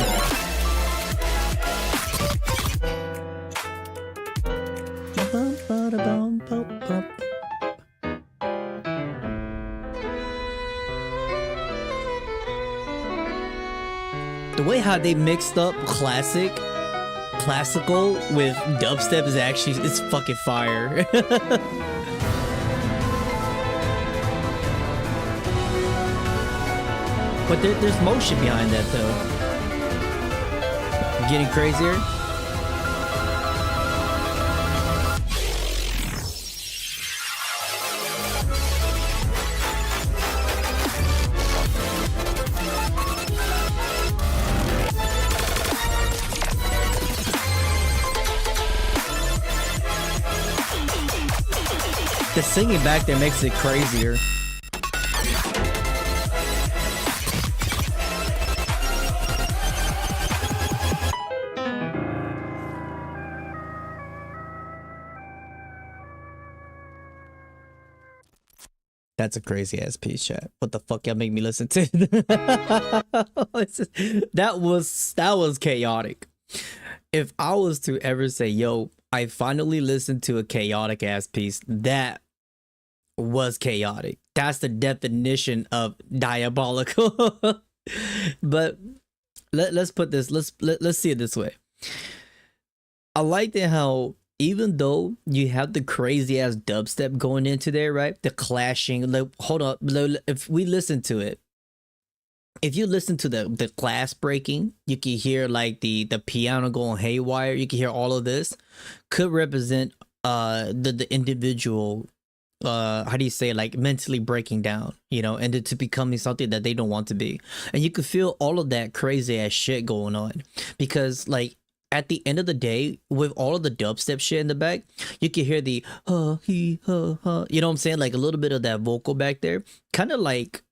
The way how they mixed up classical with dubstep is actually, it's fucking fire. But there's motion behind that though. Getting crazier. The singing back there makes it crazier. That's a crazy ass piece, chat. What the fuck y'all make me listen to? That was chaotic. If I was to ever say, yo, I finally listened to a chaotic ass piece, that was chaotic. That's the definition of diabolical. But let's put this, let's see it this way. I liked it how even though you have the crazy ass dubstep going into there, right? The clashing, like, hold up, if we listen to it, if you listen to the glass breaking, you can hear like the piano going haywire. You can hear all of this could represent the individual, how do you say, like mentally breaking down, you know, and it to becoming something that they don't want to be. And you could feel all of that crazy ass shit going on, because like at the end of the day, with all of the dubstep shit in the back, you can hear the you know what I'm saying, like a little bit of that vocal back there, kind of like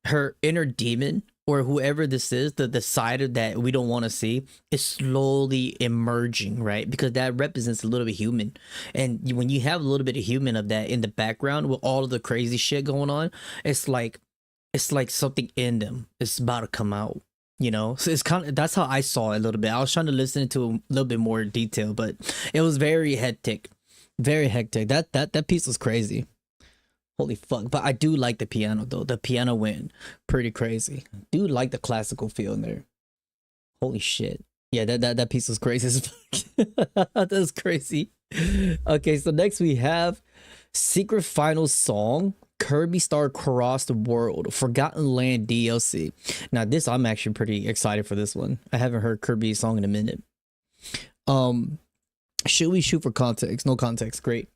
her inner demon or whoever this is, the side of that we don't want to see, is slowly emerging, right? Because that represents a little bit human, and when you have a little bit of human of that in the background with all of the crazy shit going on, it's like something in them is about to come out, you know. So it's kind of, that's how I saw it a little bit. I was trying to listen to a little bit more detail, but it was very hectic, very hectic. That piece was crazy. Holy fuck. But I do like the piano though. The piano went pretty crazy. Do like the classical feel in there. Holy shit. Yeah, that piece was crazy as fuck. That's crazy. Okay, so next we have Secret Final Song, Kirby Star Across the World, Forgotten Land DLC. Now this, I'm actually pretty excited for this one. I haven't heard Kirby's song in a minute. Should we shoot for context? No context. Great.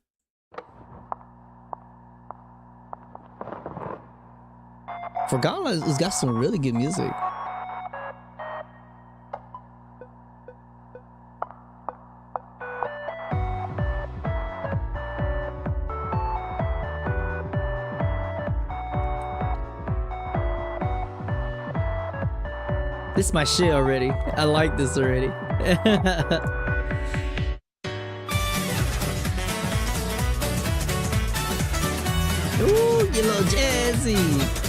Forgotten has got some really good music. This is my shit already. I like this already. Ooh, you little jazzy.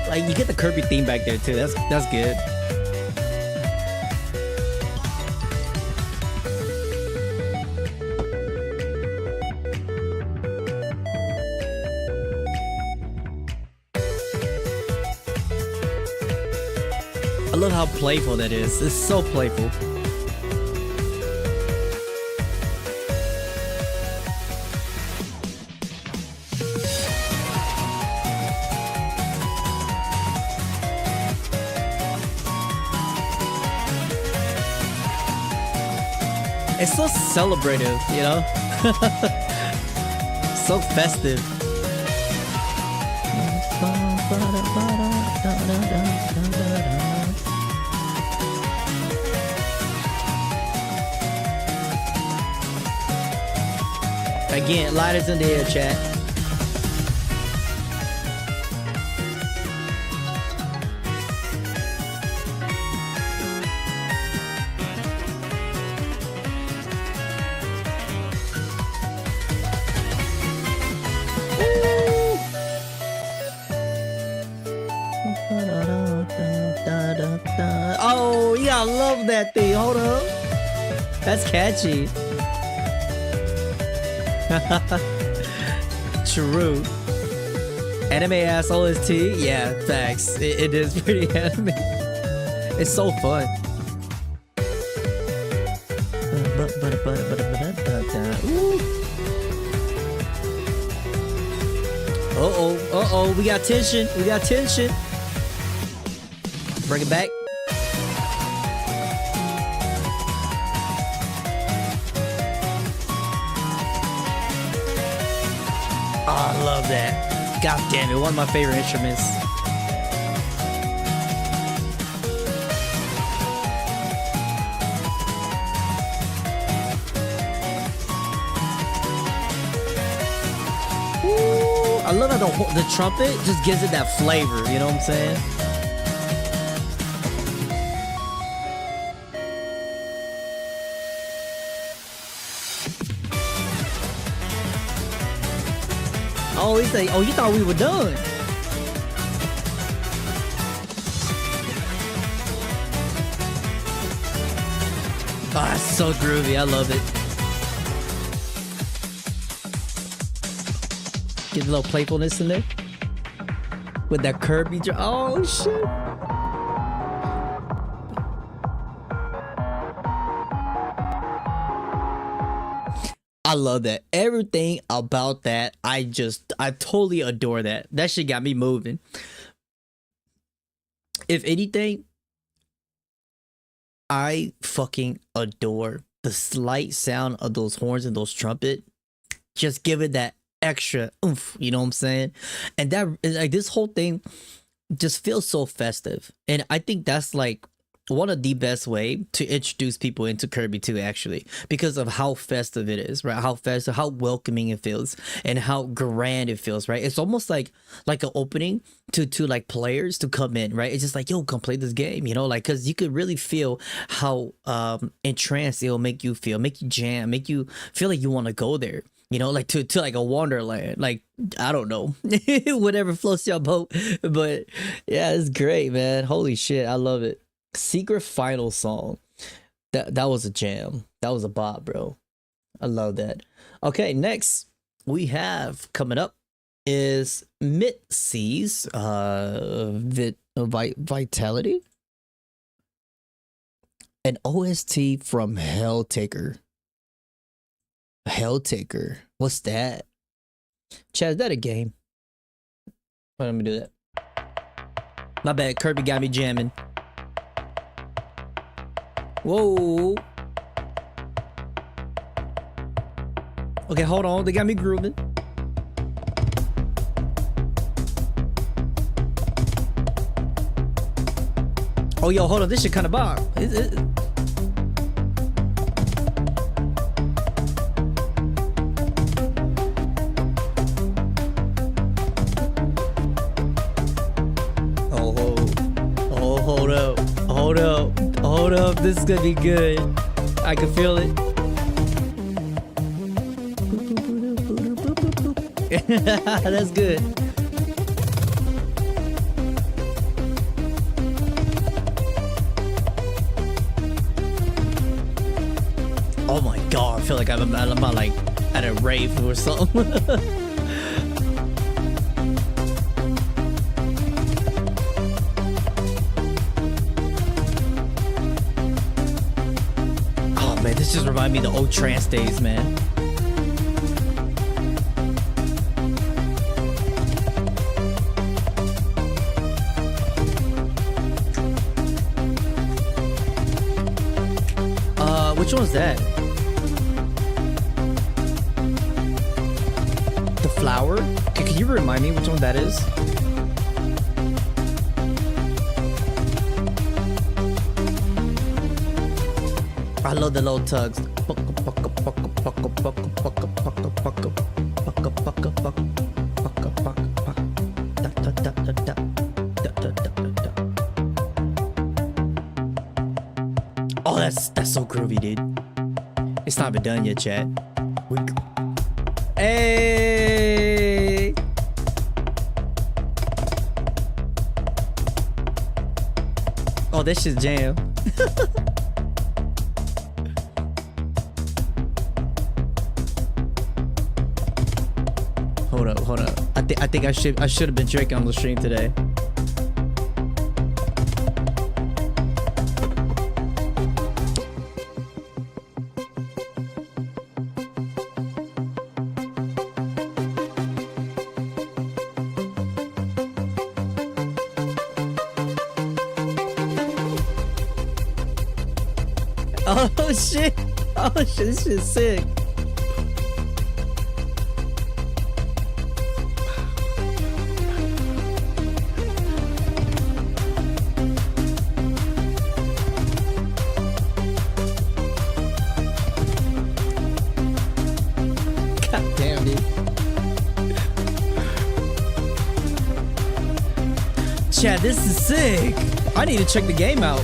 Like you get the Kirby theme back there too. That's good. I love how playful that is. It's so playful. It's so celebrative, you know? So festive. Again, lighters in the air, chat. Oh, yeah, I love that thing. Hold up. That's catchy. True. Anime ass OST? Yeah, facts. It is pretty anime. It's so fun. Uh-oh, we got tension. We got tension. Bring it back. Oh, I love that. God damn it, one of my favorite instruments. Woo! I love how the trumpet just gives it that flavor. You know what I'm saying? Oh, he's like, oh, you thought we were done. Oh, that's so groovy. I love it. Get a little playfulness in there. With that Kirby drum. Oh, shit. I love that. Everything about that, I totally adore that. That shit got me moving. If anything, I fucking adore the slight sound of those horns and those trumpet. Just give it that extra oomph, you know what I'm saying? And that, like, this whole thing just feels so festive. And I think that's like one of the best way to introduce people into Kirby 2, actually, because of how festive it is, right? How festive, how welcoming it feels, and how grand it feels, right? It's almost like an opening to like players to come in, right? It's just like, yo, come play this game, you know, like, because you could really feel how entranced it'll make you feel, make you jam, make you feel like you want to go there. You know, like to like a wonderland, like, I don't know, whatever floats your boat. But yeah, it's great, man. Holy shit, I love it. Secret final song. That was a jam. That was a bop, bro. I love that. Okay, next we have coming up is Mitzi's Vitality, an OST from Helltaker. Helltaker. What's that? Chad, is that a game? Let me do that. My bad. Kirby got me jamming. Whoa. Okay, hold on. They got me grooving. Oh, yo, hold on. This shit kind of bop. Hold up, this is gonna be good. I can feel it. That's good. Oh my god, I feel like I'm like at a rave or something. This just reminds me of the old trance days, man. Which one's that? The flower? Okay, can you remind me which one that is? I love the little tugs. Oh, that's so groovy, dude. It's not been done yet, chat. Hey! Oh, this shit's jam. Hold up. I think I should have been drinking on the stream today. Oh shit! Oh shit! This shit's sick. Chat, this is sick. I need to check the game out.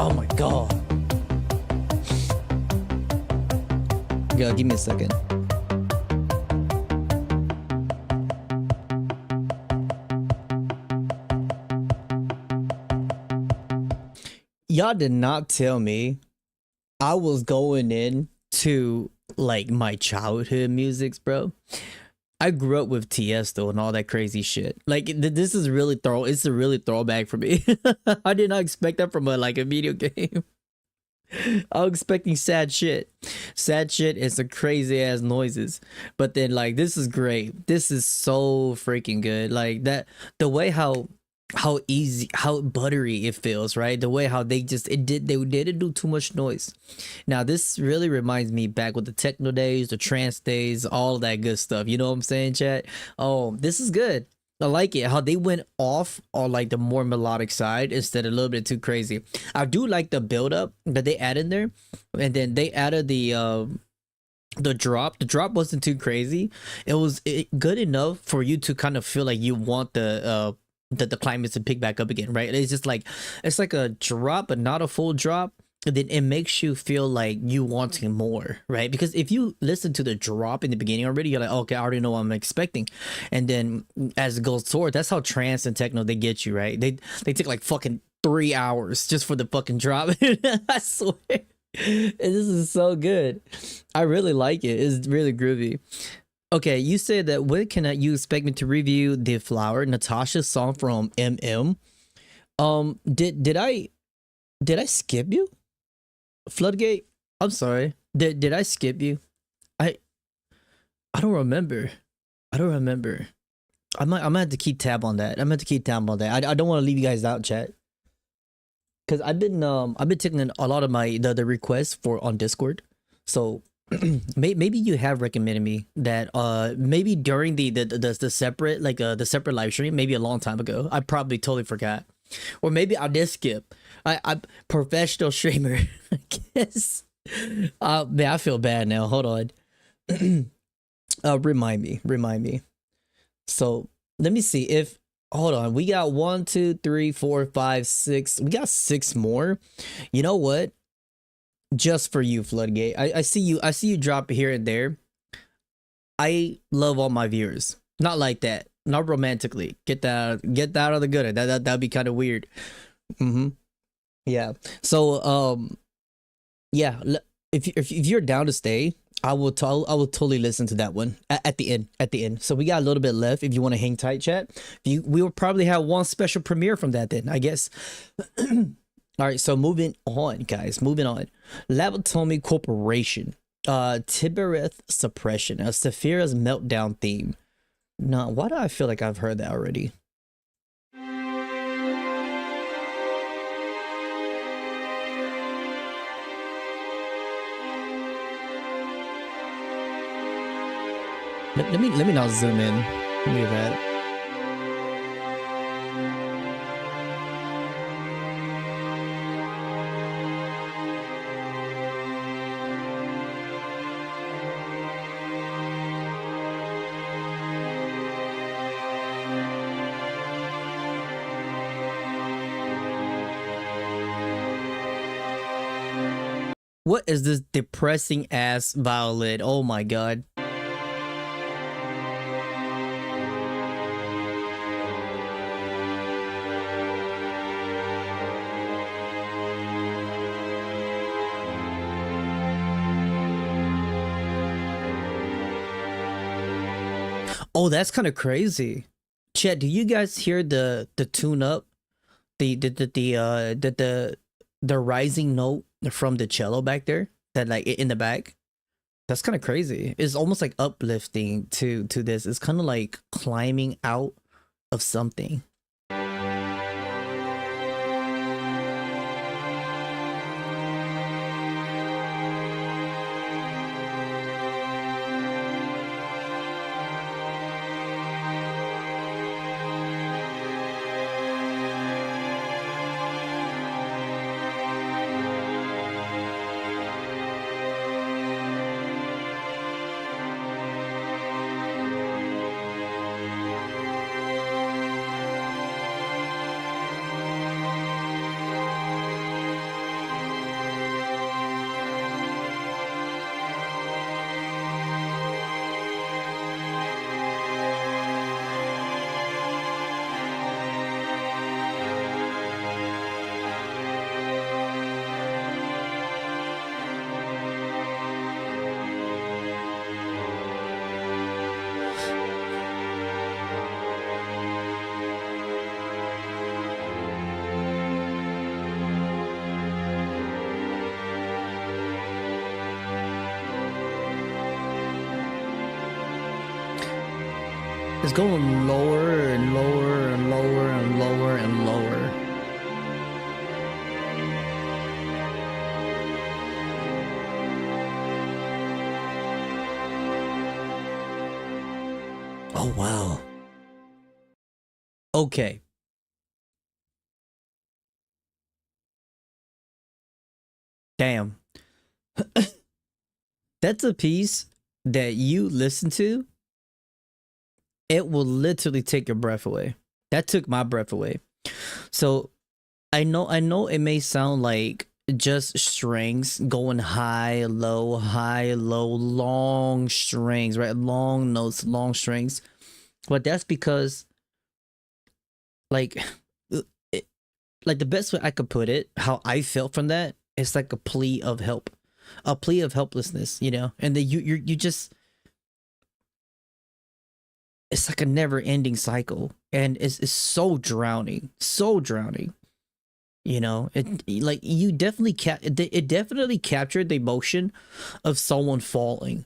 Oh my god. Yo, give me a second. Y'all did not tell me I was going in to like my childhood musics, bro. I grew up with Tiesto and all that crazy shit. Like this is really it's a really throwback for me. I did not expect that from a video game. I was expecting sad shit. Sad shit and some crazy ass noises. But then like this is great. This is so freaking good. Like that, the way how easy, how buttery it feels, right? The way how they didn't do too much noise. Now this really reminds me back with the techno days, the trance days, all of that good stuff. You know what I'm saying, chat? Oh, this is good. I like it how they went off on like the more melodic side instead of a little bit too crazy. I do like the build up that they added there, and then they added the drop. The drop wasn't too crazy. It was good enough for you to kind of feel like you want the climates to pick back up again, right? It's just like it's like a drop but not a full drop, and then it makes you feel like you wanting more, right? Because if you listen to the drop in the beginning already, you're like, okay, I already know what I'm expecting. And then as it goes forward, that's how trance and techno they get you, right? They take like fucking 3 hours just for the fucking drop. I swear. And this is so good. I really like it. It's really groovy. Okay, you said that when can you expect me to review the Flower Natasha song from MM? Did I skip you? Floodgate? I'm sorry. Did I skip you? I don't remember. I don't remember. I'm gonna have to keep tab on that. I'm gonna have to keep tab on that. I don't want to leave you guys out, chat. Cause I've been taking a lot of my the requests for on Discord. So maybe you have recommended me that maybe during the separate the separate live stream, maybe a long time ago. I probably totally forgot. Or maybe I did skip. I'm professional streamer, I guess. Man, I feel bad now. Hold on. Remind me. So let me see if hold on. We got 1, 2, 3, 4, 5, 6. We got 6 more. You know what? Just for you, Floodgate. I see you drop here and there. I love all my viewers. Not like that. Not romantically. Get that out of the gutter. That'd be kind of weird. Yeah. So yeah, if you're down to stay, I will totally listen to that one at the end. So we got a little bit left if you want to hang tight, chat. We will probably have one special premiere from that then, I guess. All right, so moving on, guys. Moving on. Labotomy Corporation. Tibereth Suppression. Saphira's Meltdown theme. Now, why do I feel like I've heard that already? Let me now zoom in. Let me do that. What is this depressing ass violin? Oh my god. Oh, that's kind of crazy. Chat, do you guys hear the tune up? The rising note from the cello back there, that like in the back. That's kind of crazy. It's almost like uplifting to this. It's kind of like climbing out of something. It's going lower and lower and lower and lower and lower. Oh, wow. Okay. Damn. That's a piece that you listen to, it will literally take your breath away. That took my breath away. So I know it may sound like just strings going high, low, long strings, right? Long notes, long strings. But that's because like like the best way I could put it, how I felt from that, it's like a plea of help. A plea of helplessness, you know? And then you just, it's like a never ending cycle, and it's so drowning, you know. It like you definitely it definitely captured the emotion of someone falling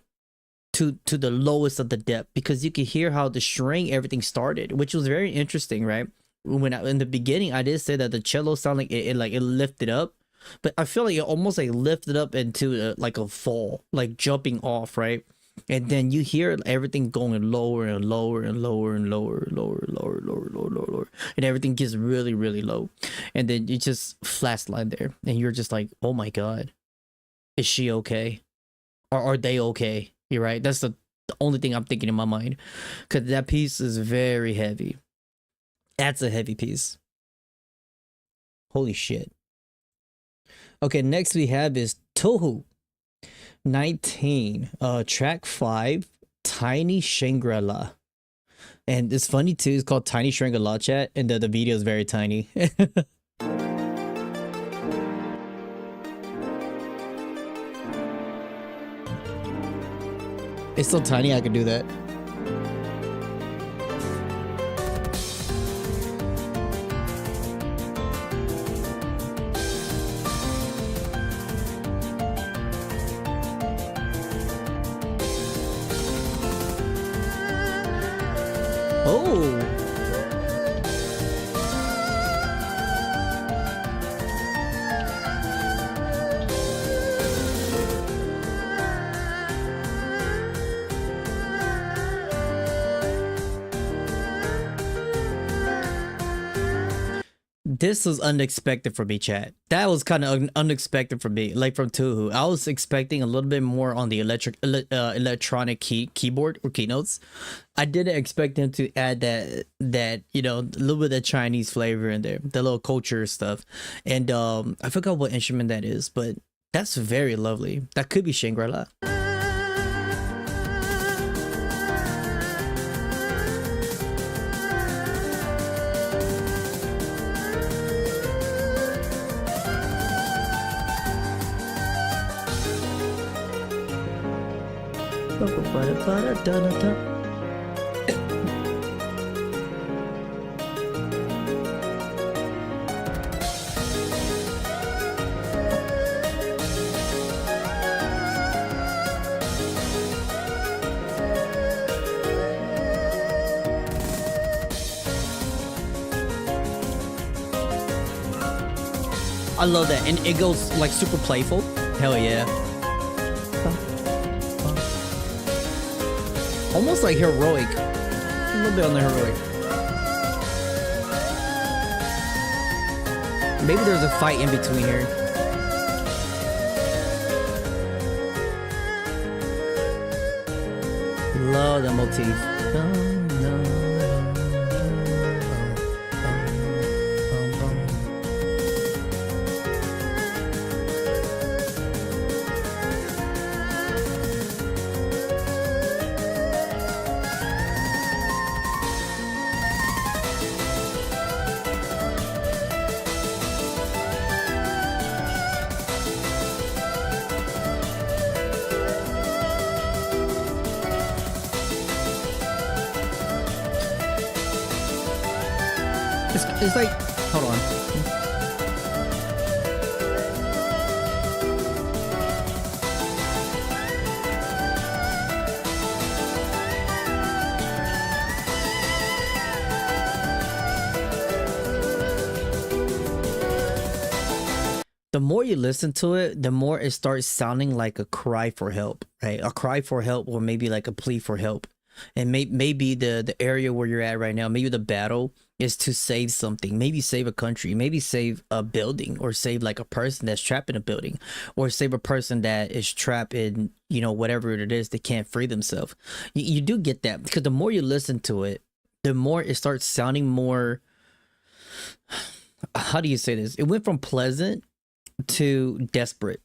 to the lowest of the depth, because you could hear how the string everything started, which was very interesting, right? When in the beginning I did say that the cello sounded like it lifted up, but I feel like it almost like lifted up into like a fall, like jumping off, right? And then you hear everything going lower and lower and lower and lower, lower, and everything gets really, really low. And then you just flatline there, and you're just like, oh my God, is she okay? Or are they okay? You're right. That's the only thing I'm thinking in my mind, because that piece is very heavy. That's a heavy piece. Holy shit. Okay, next we have is Tohu 19, track 5, Tiny Shangri-La. And it's funny too, it's called Tiny Shangri-La, chat, and the video is very tiny. It's so tiny I can do that. Oh. This was unexpected for me, chat. That was kind of unexpected for me, like from Tuhu. I was expecting a little bit more on the electronic keyboard or keynotes. I didn't expect him to add that you know, a little bit of Chinese flavor in there, the little culture stuff. And I forgot what instrument that is, but that's very lovely. That could be Shangri-La. I love that, and it goes like super playful. Hell yeah. Almost like heroic. A little bit on the heroic. Maybe there's a fight in between here. Love that motif. It's like, hold on. more you listen to it, the more it starts sounding like a cry for help, right? A cry for help, or maybe like a plea for help. And maybe the area where you're at right now, maybe the battle is to save something, maybe save a country, maybe save a building, or save like a person that's trapped in a building, or save a person that is trapped in, you know, whatever it is, they can't free themselves. You do get that, because the more you listen to it, the more it starts sounding more, how do you say this? It went from pleasant to desperate.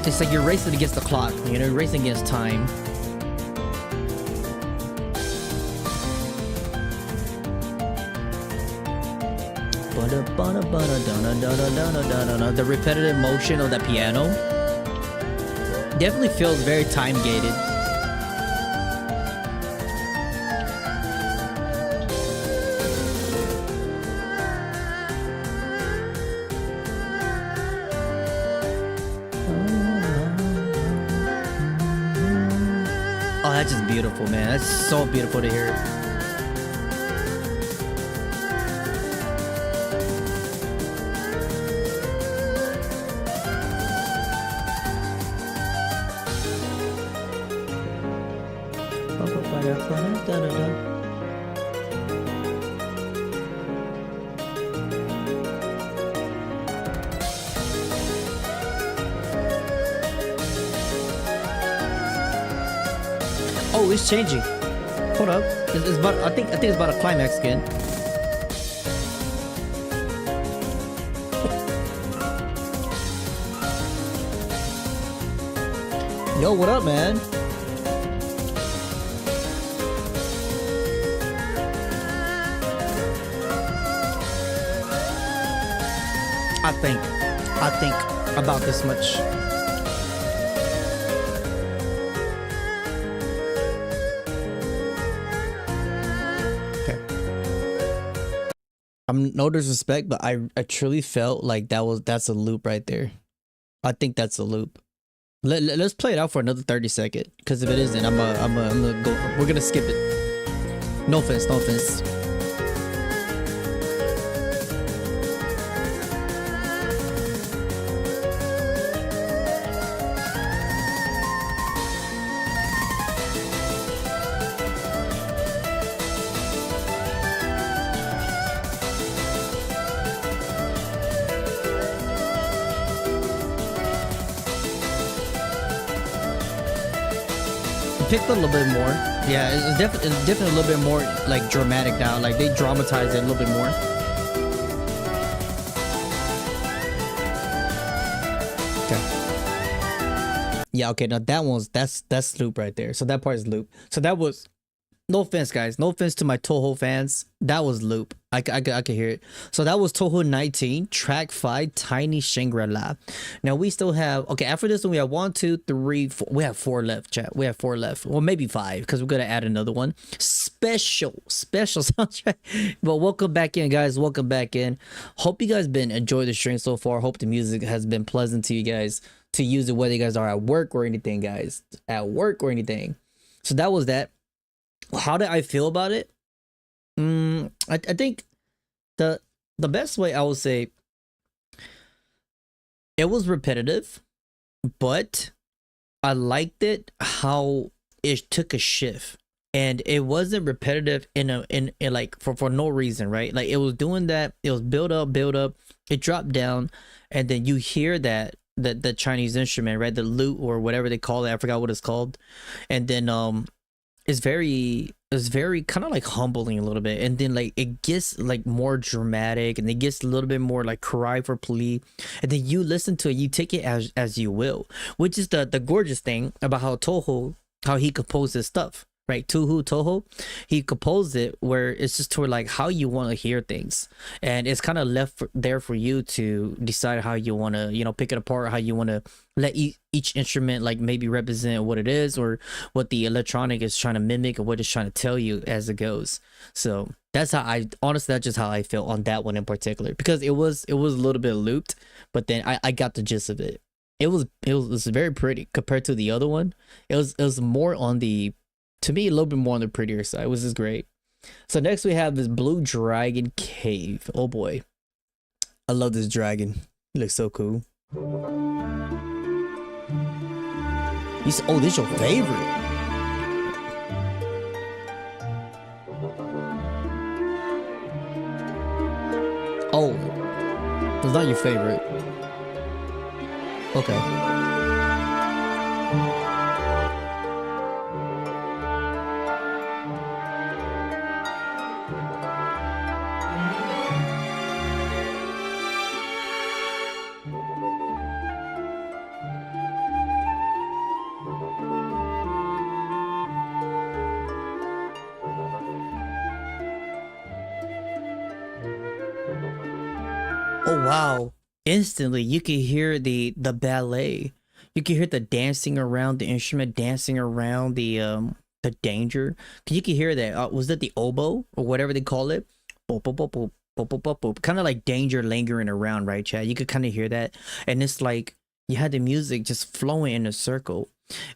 It's like you're racing against the clock, you know, racing against time. The repetitive motion of the piano definitely feels very time gated. Oh, that's just beautiful, man. That's so beautiful to hear. Oh, it's changing. Hold up. It's about. I think it's about a climax again. Yo, what up, man? I think about this much. I'm no disrespect, but I truly felt like that's a loop right there. I think that's a loop. Let's play it out for another 30 seconds, because if it isn't, I'm gonna go. We're gonna skip it. No offense, no offense. Picked a little bit more. Yeah, it's definitely a little bit more like dramatic now. Like they dramatized it a little bit more. Okay. Yeah, okay, now that's loop right there. So that part is loop. So that was, no offense, guys. No offense to my Toho fans. That was loop. I could hear it. So that was Toho 19, track 5, Tiny Shangri-La. Now we still have, okay, after this one we have 1, 2, 3, 4. We have 4 left, chat. We have 4 left. Well, maybe 5, because we're gonna add another one. Special soundtrack. But welcome back in, guys. Welcome back in. Hope you guys been enjoying the stream so far. Hope the music has been pleasant to you guys to use it, whether you guys are at work or anything, guys. At work or anything. So that was that. How did I feel about it? I think the best way I would say, it was repetitive, but I liked it how it took a shift, and it wasn't repetitive in like for no reason, right? Like it was doing that, it was build up, it dropped down, and then you hear that the Chinese instrument, right? The lute or whatever they call it, I forgot what it's called, and then it's very kind of like humbling a little bit, and then like it gets like more dramatic, and it gets a little bit more like cry for plea, and then you listen to it, you take it as you will, which is the gorgeous thing about how Toho, how he composes stuff, right? Toho, he composed it where it's just toward like how you want to hear things, and it's kind of left there for you to decide how you want to, you know, pick it apart, how you want to let each instrument like maybe represent what it is, or what the electronic is trying to mimic, or what it's trying to tell you as it goes. So that's how honestly, that's just how I felt on that one in particular, because it was a little bit looped, but then I got the gist of it. It was very pretty compared to the other one. It was more on the To me, a little bit more on the prettier side, which is great. So next we have this blue dragon cave. Oh boy, I love this dragon. He looks so cool. Oh, this is your favorite. Oh, it's not your favorite. Okay. Oh wow. Instantly you can hear the ballet. You can hear the dancing around the instrument, dancing around the danger. You can hear that. Was that the oboe or whatever they call it? Boop, boop, boop, boop, boop, boop, boop, boop. Kind of like danger lingering around, right, Chad? You could kind of hear that. And it's like you had the music just flowing in a circle.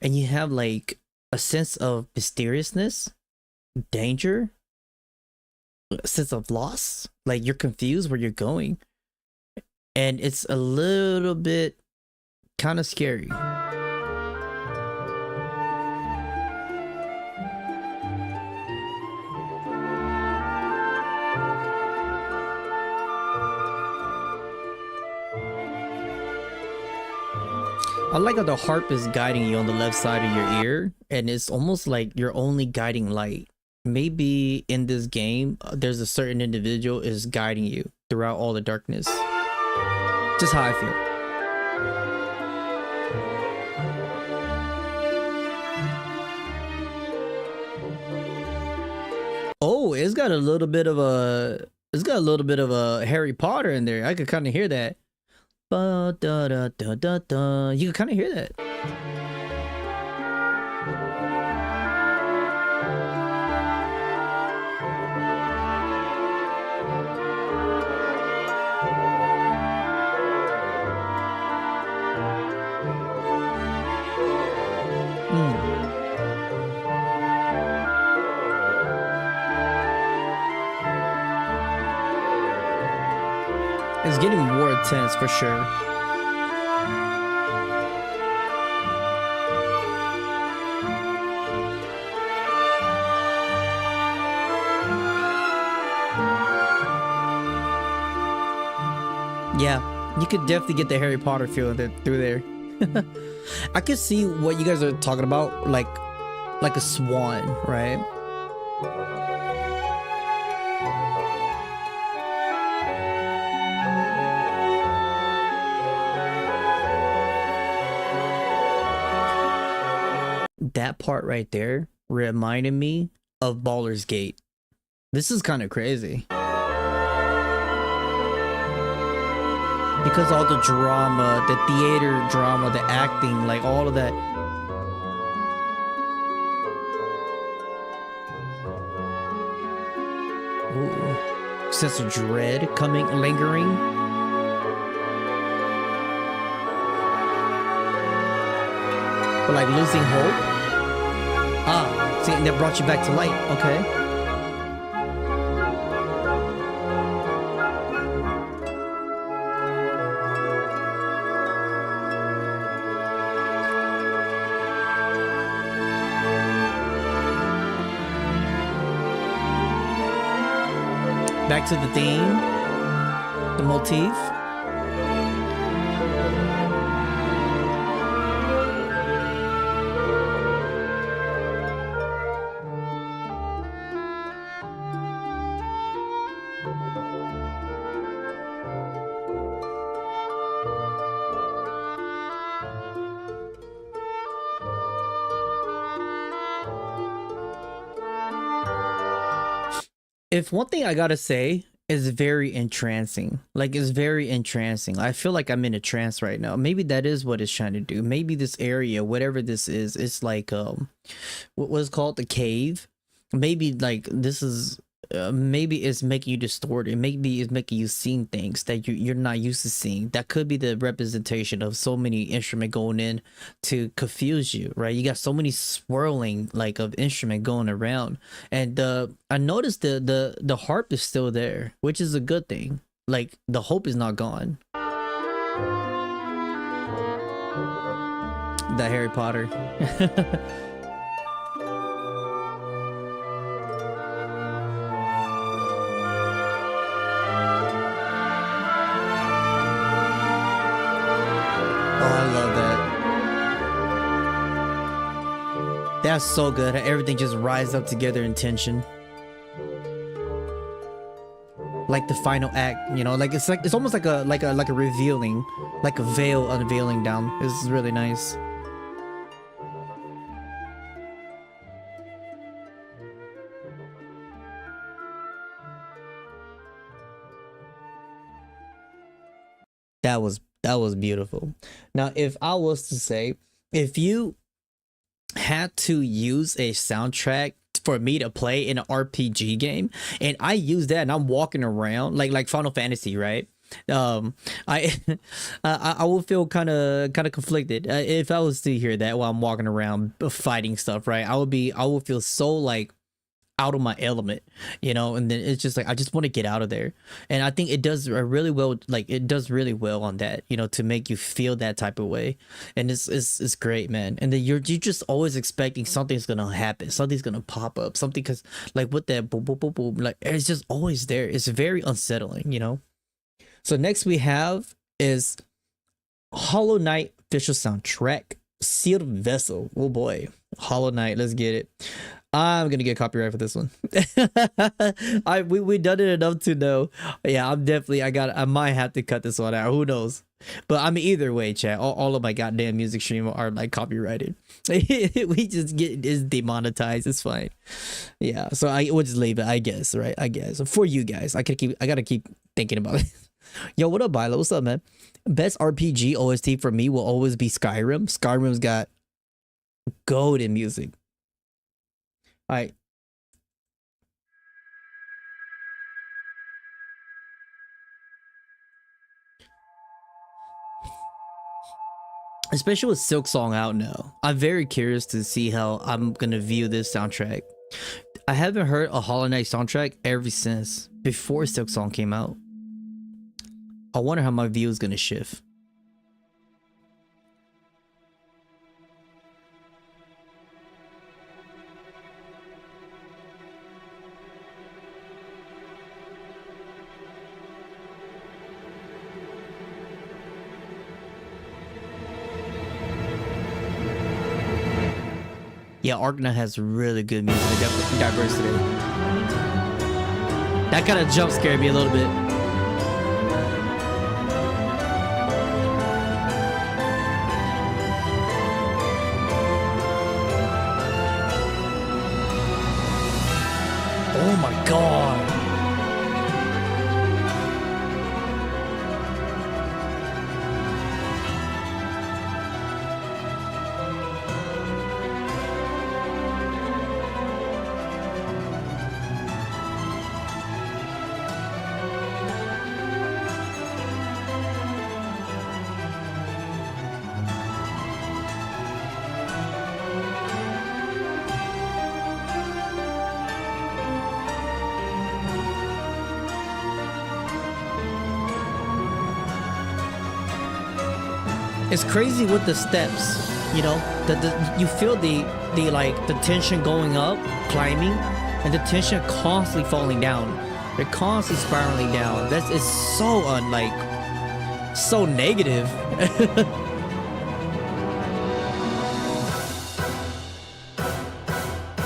And you have like a sense of mysteriousness, danger, a sense of loss. Like you're confused where you're going. And it's a little bit kind of scary. I like how the harp is guiding you on the left side of your ear, and it's almost like your only guiding light. Maybe in this game, there's a certain individual is guiding you throughout all the darkness. Just how I feel. Oh, it's got a little bit of a Harry Potter in there. I could kind of hear that. Ba da da da da da. You can kind of hear that. It's getting more intense for sure. Yeah, you could definitely get the Harry Potter feel through there. I could see what you guys are talking about, like a swan, right? That part right there reminded me of Baldur's Gate. This is kind of crazy. Because all the drama, the theater drama, the acting, like all of that. Ooh. Sense of dread coming, lingering. But like losing hope. Ah, see, that brought you back to light. Okay. Back to the theme, the motif. If one thing I gotta say is very entrancing, like it's very entrancing. I feel like I'm in a trance right now. Maybe that is what it's trying to do. Maybe this area, whatever this is, it's like what was called the cave. Maybe like this is maybe it's making you distorted. Maybe it's making you seeing things that you're not used to seeing. That could be the representation of so many instrument going in to confuse you, right? You got so many swirling like of instrument going around, and I noticed the harp is still there, which is a good thing. Like the hope is not gone. That Harry Potter. That's so good. Everything just rises up together in tension. Like the final act, you know, like it's almost like a revealing, like a veil unveiling down. This is really nice. That was beautiful. Now, if I was to say, if you had to use a soundtrack for me to play in an RPG game, and I use that and I'm walking around like Final Fantasy, right? I I will feel kind of conflicted if I was to hear that while I'm walking around fighting stuff, right? I would feel so like out of my element, you know, and then it's just like I just want to get out of there. And I think it does really well, like it does really well on that, you know, to make you feel that type of way. And it's great, man. And then you're just always expecting something's gonna happen, something's gonna pop up, something, because like with that boom boom boom boom, like it's just always there. It's very unsettling, you know. So next we have is Hollow Knight official soundtrack, Sealed Vessel. Oh boy, Hollow Knight, let's get it. I'm gonna get copyright for this one. we done it enough to know. Yeah, I might have to cut this one out. Who knows? But I mean, either way, chat. All of my goddamn music stream are like copyrighted. We just get is demonetized. It's fine. Yeah, so we'll just leave it. I guess, right? I guess for you guys, I gotta keep thinking about it. Yo, what up, Bilo? What's up, man? Best RPG OST for me will always be Skyrim. Skyrim's got golden music. All right. Especially with Silk Song out now, I'm very curious to see how I'm gonna view this soundtrack. I haven't heard a Hollow Knight soundtrack ever since before Silk Song came out. I wonder how my view is gonna shift. Yeah, Arknight has really good music and diversity. That kind of jump scared me a little bit. Oh my god. It's crazy with the steps, you know, you feel the like the tension going up, climbing, and the tension constantly falling down. They're constantly spiraling down. That is so so negative.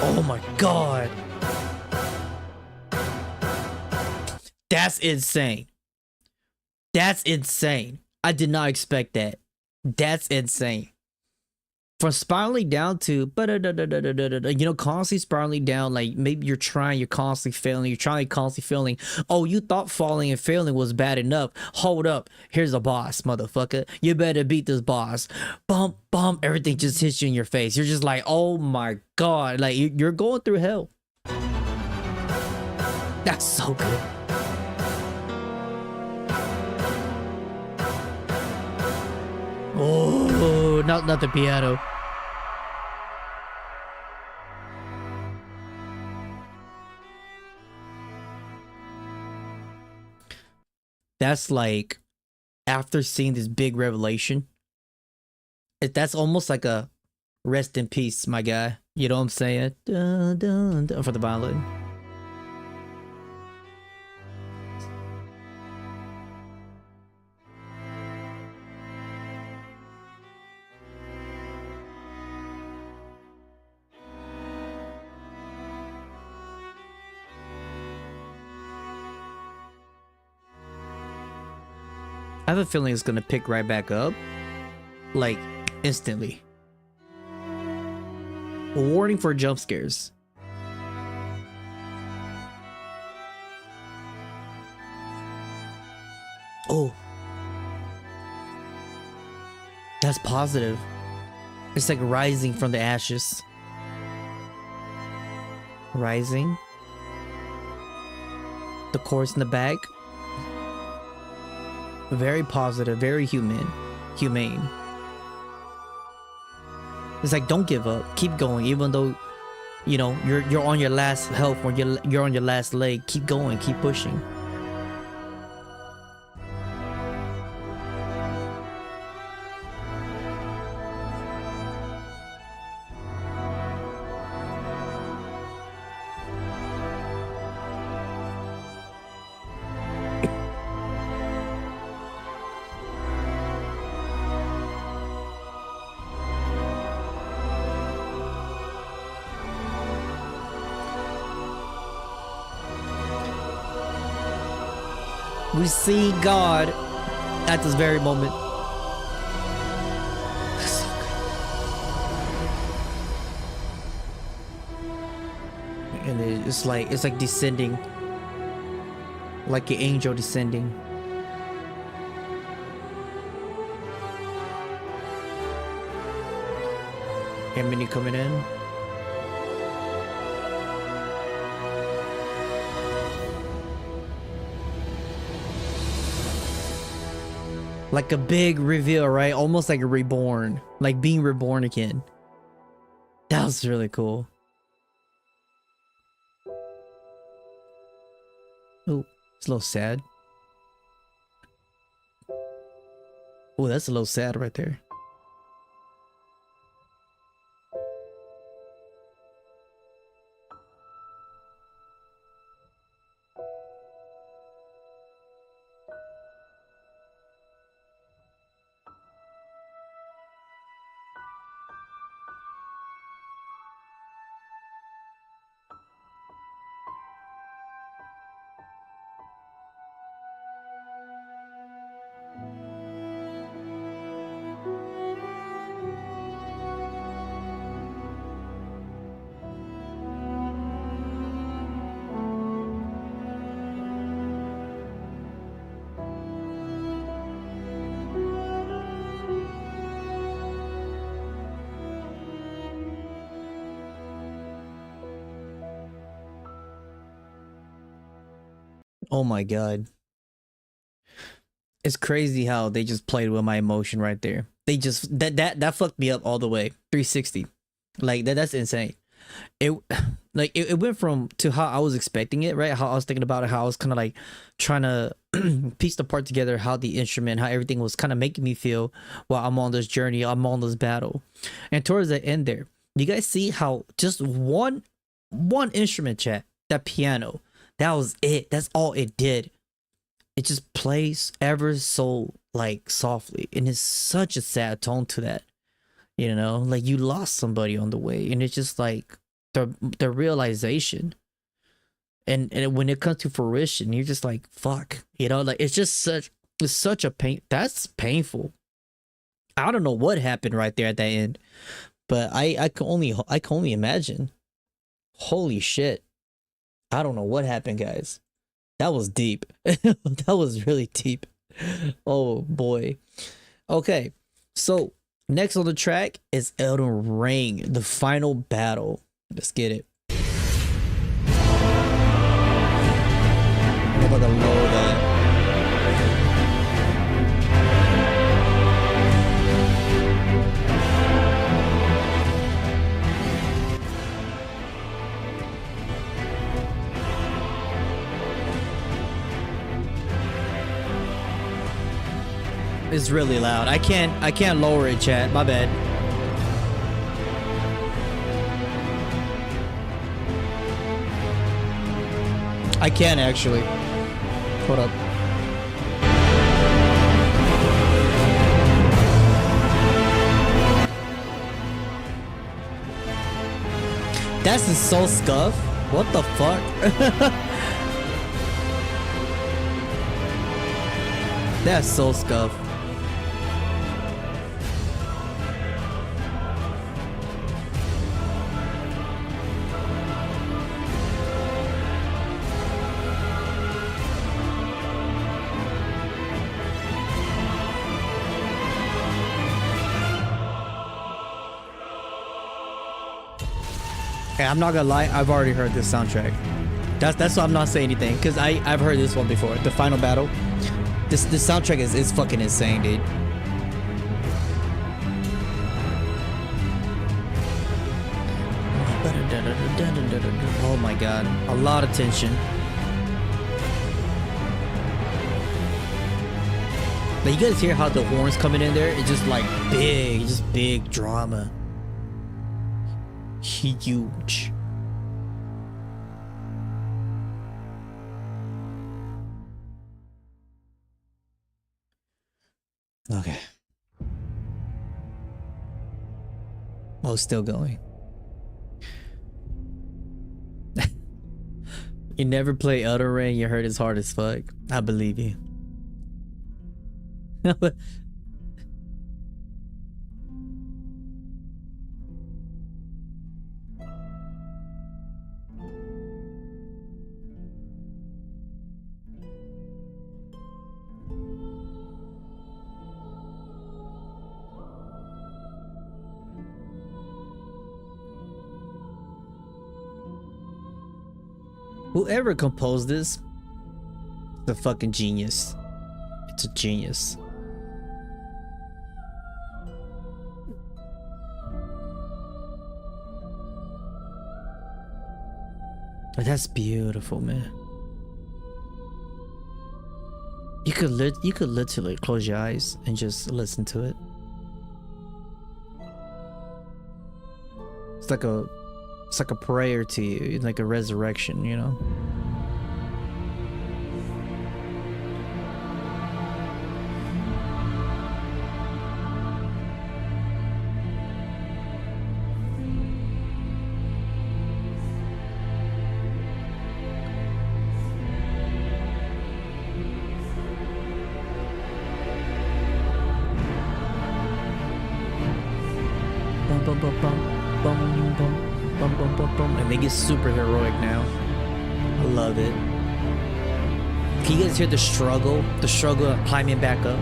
Oh my god. That's insane. That's insane. I did not expect that. That's insane. From spiraling down to, you know, constantly spiraling down, like maybe you're constantly failing, constantly failing. Oh, you thought falling and failing was bad enough. Hold up, here's a boss, motherfucker. You better beat this boss. Bump, bump, everything just hits you in your face. You're just like, oh my god, like you're going through hell. That's so good. Oh, not the piano. That's like after seeing this big revelation. That's almost like a rest in peace, my guy. You know what I'm saying? Dun, dun, dun, for the violin. I have a feeling it's gonna pick right back up, like instantly. A warning for jump scares. Oh, that's positive. It's like rising from the ashes. Rising. The chorus in the back. Very positive, very humane. It's like, don't give up, keep going, even though, you know, you're on your last health or you're on your last leg. Keep going, keep pushing. We see God at this very moment. That's so good. And it's like descending, like an angel descending. Emily coming in. Like a big reveal, right? Almost like a reborn, like being reborn again. That was really cool. Oh, it's a little sad. Oh, that's a little sad right there. Oh my god. It's crazy how they just played with my emotion right there. They just that fucked me up all the way. 360. Like that's insane. It like it went from to how I was expecting it, right? How I was thinking about it, how I was kind of like trying to piece the part together, how the instrument, how everything was kind of making me feel while I'm on this journey, I'm on this battle. And towards the end there, you guys see how just one instrument, chat, that piano, that was it. That's all it did. It just plays ever so like softly, and it's such a sad tone to that. You know, like you lost somebody on the way, and it's just like the realization. And when it comes to fruition, you're just like, fuck, you know, like it's such a pain. That's painful. I don't know what happened right there at that end, but I can only imagine. Holy shit. I don't know what happened, guys. That was deep. That was really deep. Oh boy. Okay, so next on the track is Elden Ring, the final battle. Let's get it. It's really loud. I can't lower it, chat. My bad. I can actually. Hold up. That's so scuff. What the fuck? That's so scuff. Hey, I'm not gonna lie, I've already heard this soundtrack. That's why I'm not saying anything, because I've heard this one before. The final battle. This soundtrack is fucking insane, dude. Oh my god, a lot of tension. But you guys hear how the horns coming in there? It's just like big, just big drama. Huge. Okay. Oh, still going. You never play Elden Ring, you hurt as hard as fuck. I believe you. Whoever composed this, the fucking genius. It's a genius. But that's beautiful, man. You could literally close your eyes and just listen to it. It's like a prayer to you, like a resurrection, you know? Bum bum bum bum bum bum. Bum, bum, bum, bum. And they get super heroic now. I love it. Can you guys hear the struggle? The struggle of climbing back up?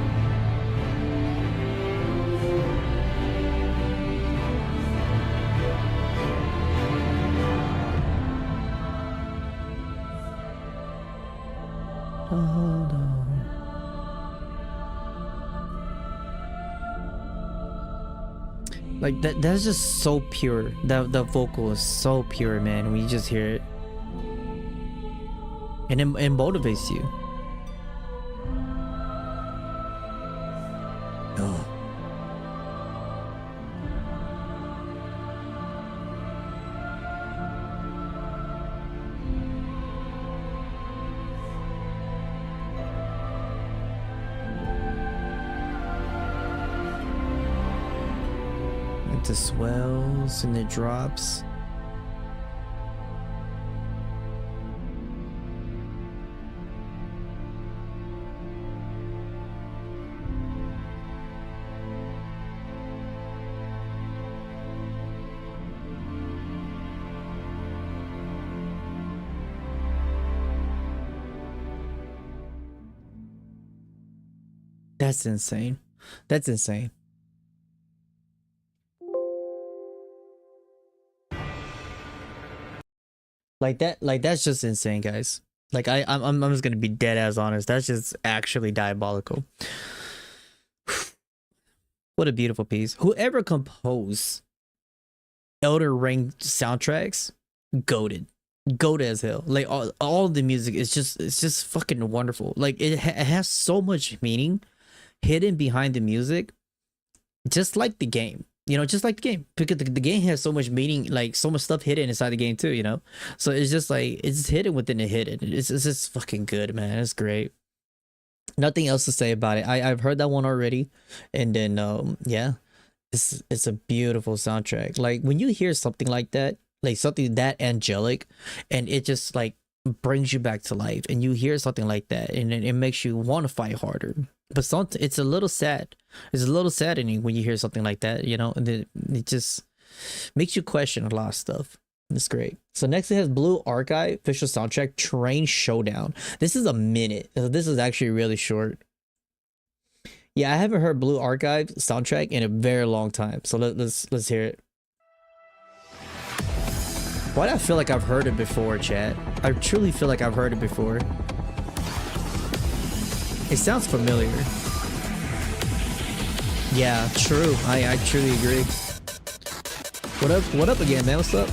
Hold on. Like that's just so pure. The vocal is so pure, man, when you just hear it. And it motivates you. Oh. The swells and the drops. That's insane. That's insane. Like that's just insane, guys. Like I'm just gonna be dead ass honest. That's just actually diabolical. What a beautiful piece. Whoever composed Elder Ring soundtracks, goated as hell. Like all the music is just, it's just fucking wonderful. Like it has so much meaning. hidden behind the music, just like the game. You know, just like the game, because the game has so much meaning, like so much stuff hidden inside the game too. You know, so it's just like it's just hidden within the hidden. It's just fucking good, man. It's great. Nothing else to say about it. I've heard that one already, and then yeah, it's a beautiful soundtrack. Like when you hear something like that, like something that angelic, and it just like brings you back to life, and you hear something like that, and it makes you want to fight harder. But sometimes it's a little sad. It's a little saddening when you hear something like that, you know, and it just makes you question a lot of stuff. It's great. So next it has Blue Archive official soundtrack Train Showdown. This is a minute. This is actually really short. Yeah, I haven't heard Blue Archive soundtrack in a very long time. So let's hear it. Why do I feel like I've heard it before, chat? I truly feel like I've heard it before. It sounds familiar. Yeah, true. I truly agree. What up? What up again, man? What's up?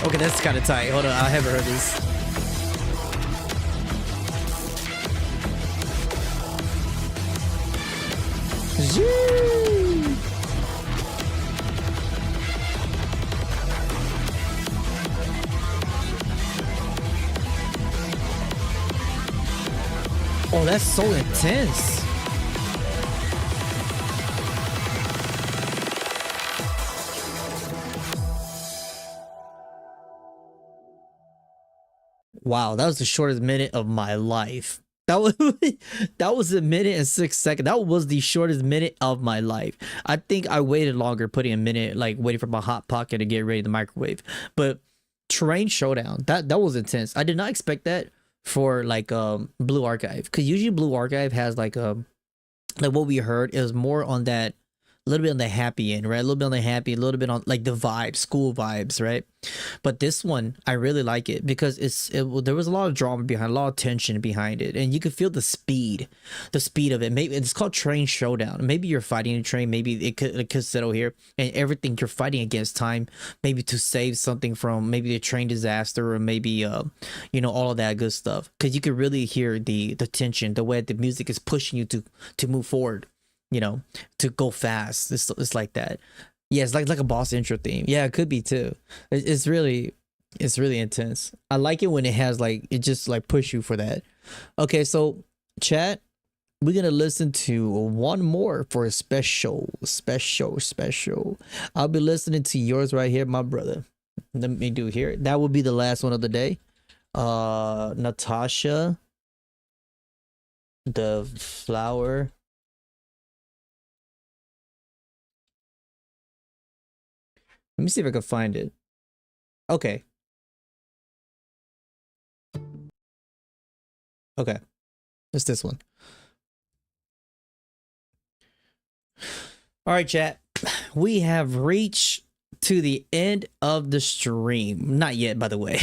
Okay, that's kind of tight. Hold on, I haven't heard this. Oh, that's so intense. Wow, that was the shortest minute of my life. That was a minute and 6 seconds. That was the shortest minute of my life. I think I waited longer putting a minute, like waiting for my hot pocket to get ready to microwave. But Train Showdown, that was intense. I did not expect that for like Blue Archive, because usually Blue Archive has like what we heard is more on that, a little bit on the happy end, right? A little bit on the happy, a little bit on like the vibes, school vibes, right? But this one, I really like it because there was a lot of drama behind, a lot of tension behind it, and you could feel the speed of it. Maybe it's called Train Showdown. Maybe you're fighting a train, maybe it could settle here, and everything you're fighting against time, maybe to save something from maybe a train disaster, or maybe you know, all of that good stuff. Because you could really hear the tension, the way the music is pushing you to move forward. You know, to go fast. It's like that. Yeah, it's like a boss intro theme. Yeah, it could be too. It's really intense. I like it when it has like, it just like push you for that. Okay, so chat, we're gonna listen to one more for a special. I'll be listening to yours right here, my brother. Let me do here. That will be the last one of the day. Natasha, the flower. Let me see if I can find it. Okay. Okay. It's this one. All right, chat. We have reached to the end of the stream. Not yet, by the way.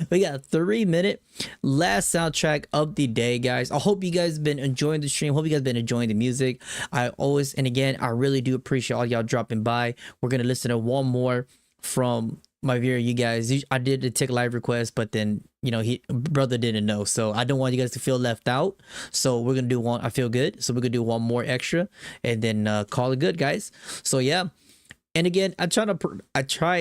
We got a 3-minute last soundtrack of the day, guys. I hope you guys been enjoying the stream. Hope you guys been enjoying the music. I always, and again, I really do appreciate all y'all dropping by. We're gonna listen to one more from my viewer, you guys. I did the tick live request, but then, you know, brother didn't know, so I don't want you guys to feel left out. So we're gonna do one. I feel good, so we're gonna do one more extra, and then call it good, guys. So yeah. And again, I try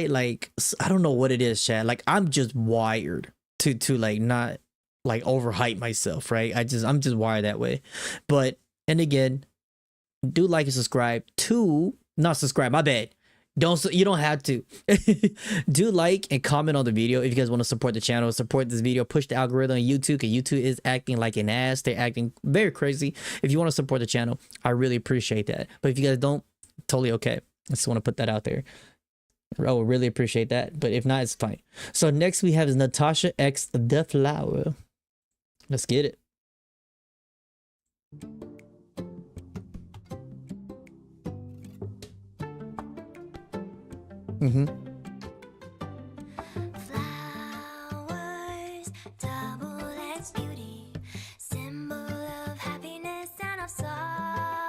like, I don't know what it is, Chad. Like, I'm just wired to like not like overhype myself, right? I'm just wired that way. But, and again, do like and subscribe to, not subscribe, my bad. You don't have to. Do like and comment on the video if you guys want to support the channel, support this video, push the algorithm on YouTube, because YouTube is acting like an ass. They're acting very crazy. If you want to support the channel, I really appreciate that. But if you guys don't, totally okay. I just want to put that out there. I would really appreciate that. But if not, it's fine. So next we have is Natasha X The Flower. Let's get it. Flowers, double-edged beauty, symbol of happiness and of sorrow.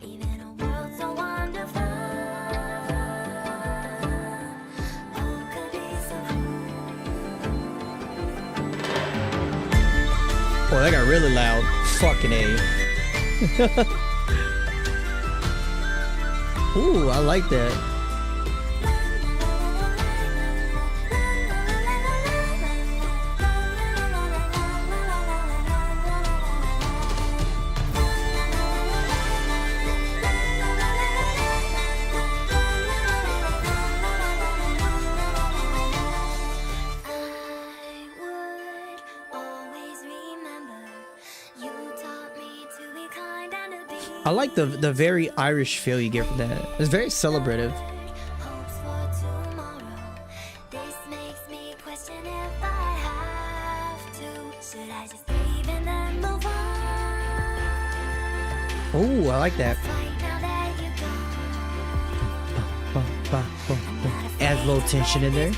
Even a world so wonderful. Oh, could be so. Oh, that got really loud. Fucking A. Ooh, I like that. I like the very Irish feel you get from that. It's very celebrative. Hopes for tomorrow. This makes me question if I have to. Should I just leave and then move on? Oh, I like that. Right now that you're gone, Adds a little tension in there.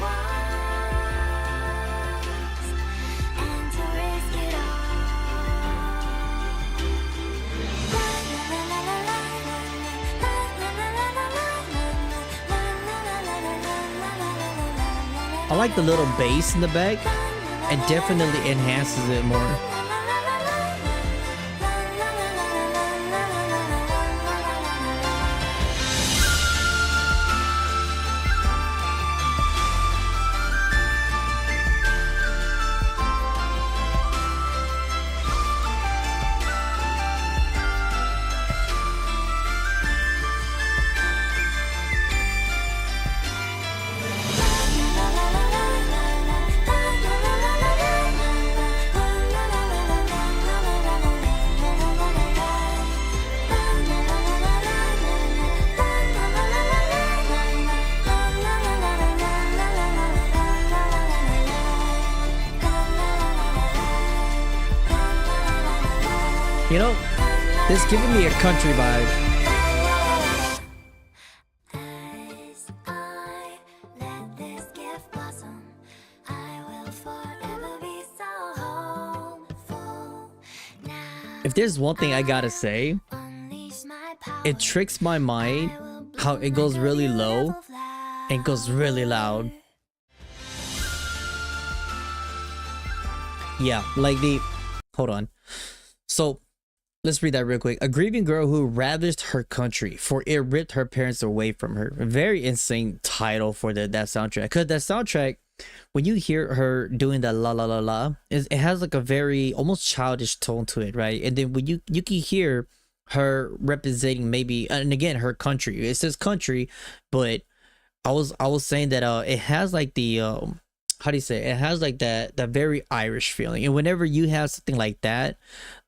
and to risk it all. I like the little bass in the back. It definitely enhances it more. You know, this is giving me a country vibe. As I let this gift blossom, I will forever be so hopeful. Now If there's one thing I gotta say, unleash my power. it tricks my mind how it goes really low and goes really loud. Yeah, like hold on. So let's read that real quick. A grieving girl who ravished her country, for it ripped her parents away from her. A very insane title for that soundtrack. Because that soundtrack, when you hear her doing that la la la la, it has like a very almost childish tone to it, right? And then when you can hear her representing maybe, and again, her country. It says country, but I was saying that it has like the how do you say it? It has like that very Irish feeling. And whenever you have something like that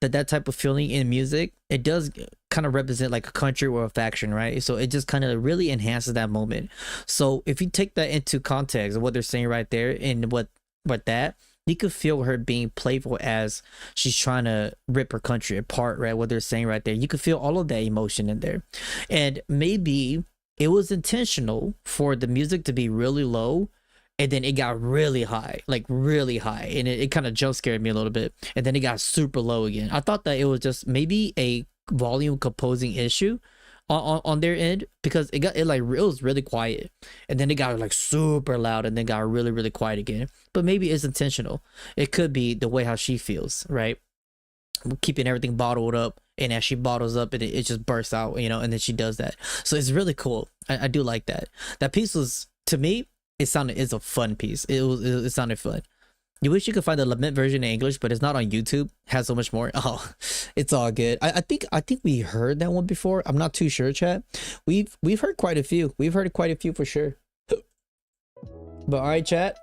type of feeling in music, it does kind of represent like a country or a faction, right? So it just kind of really enhances that moment. So if you take that into context of what they're saying right there and what that, you could feel her being playful as she's trying to rip her country apart, right? What they're saying right there, you could feel all of that emotion in there. And maybe it was intentional for the music to be really low, and then it got really high, like really high, and it kind of jump scared me a little bit, and then it got super low again. I thought that it was just maybe a volume composing issue on their end, because it was really quiet, and then it got like super loud, and then got really, really quiet again. But maybe it's intentional. It could be the way how she feels, right? Keeping everything bottled up, and as she bottles up, it just bursts out, you know, and then she does that. So it's really cool. I do like that. That piece was, to me, it's a fun piece. It sounded fun. You wish you could find the Lament version in English, but it's not on YouTube. It has so much more. Oh, it's all good. I think we heard that one before. I'm not too sure, chat. We've heard quite a few. We've heard quite a few for sure. But all right, chat.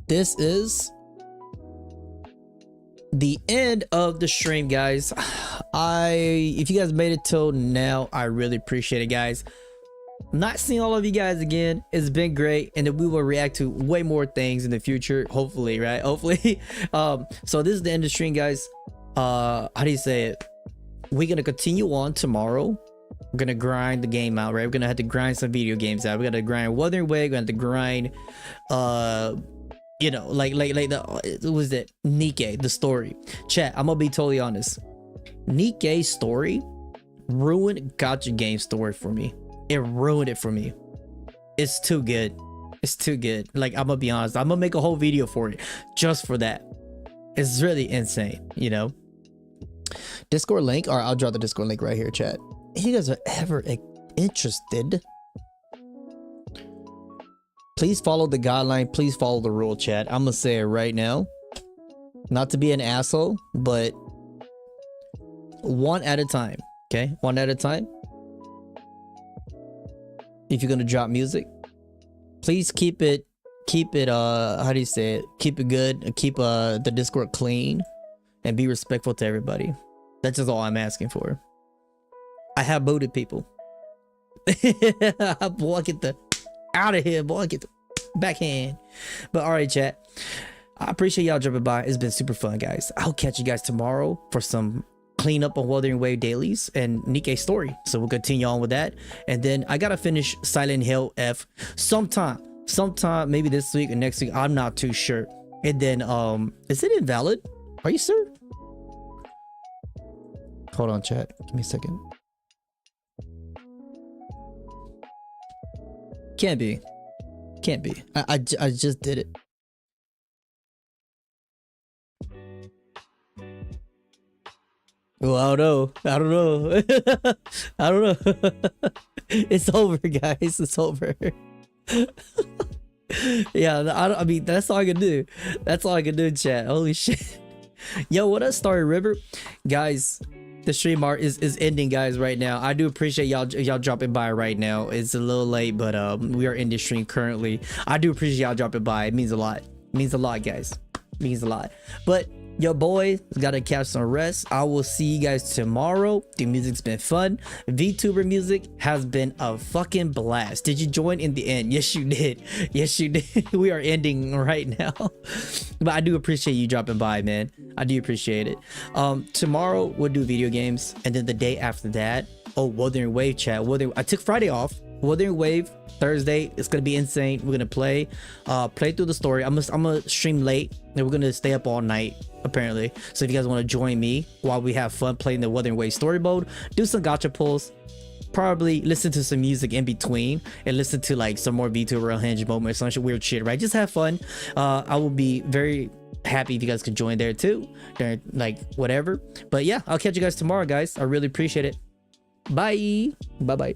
This is the end of the stream, guys. If you guys made it till now, I really appreciate it, guys. Not seeing all of you guys again. It's been great, and then we will react to way more things in the future, hopefully, right? Hopefully. So this is the end of the stream, guys. How do you say it? We're gonna continue on tomorrow. We're gonna grind the game out, right? We're gonna have to grind some video games out. We're gonna grind Wuthering Way. We're gonna have to grind you know, like the what was it, Nikkei, the story. Chat, I'm gonna be totally honest. Nikkei's story ruined Gacha game story for me. It ruined it for me. It's too good. It's too good. Like, I'm gonna be honest, I'm gonna make a whole video for it just for that. It's really insane, you know. Discord link, or I'll drop the Discord link right here, chat. If you guys are ever interested, please follow the guideline, please follow the rule, chat. I'm gonna say it right now, not to be an asshole, but one at a time. Okay, one at a time. If you're gonna drop music, please keep it how do you say it, keep it good, keep the Discord clean, and be respectful to everybody. That's just all I'm asking for. I have booted people. Boy, get the out of here, boy, get the backhand. But all right, chat, I appreciate y'all dropping by. It's been super fun, guys. I'll catch you guys tomorrow for some cleanup on Wuthering Wave dailies and Nikkei's story, so we'll continue on with that. And then I gotta finish Silent Hill F sometime, maybe this week or next week, I'm not too sure. And then is it invalid? Are you sure? Hold on, chat, give me a second. Can't be. I just did it. Well, I don't know. I don't know. It's over, guys. It's over. Yeah, I mean, that's all I can do. That's all I can do, chat. Holy shit. Yo, what up, Starry River? Guys, the stream art is ending, guys, right now. I do appreciate y'all dropping by right now. It's a little late, but we are in the stream currently. I do appreciate y'all dropping by. It means a lot. It means a lot, guys. It means a lot. But your boy gotta catch some rest. I will see you guys tomorrow. The music's been fun. VTuber music has been a fucking blast. Did you join in the end? Yes, you did. Yes, you did. We are ending right now. But I do appreciate you dropping by, man. I do appreciate it. Tomorrow we'll do video games, and then the day after that, oh, Wuthering Wave, chat. I took Friday off. Wuthering Wave Thursday, it's gonna be insane. We're gonna play through the story. I'm gonna stream late, and we're gonna stay up all night apparently. So if you guys want to join me while we have fun playing the Wuthering Wave story mode, do some gacha pulls, probably listen to some music in between, and listen to like some more VTuber Unhinged moments, some weird shit, right? Just have fun. I will be very happy if you guys could join there too, during like whatever. But yeah, I'll catch you guys tomorrow, guys. I really appreciate it. Bye bye.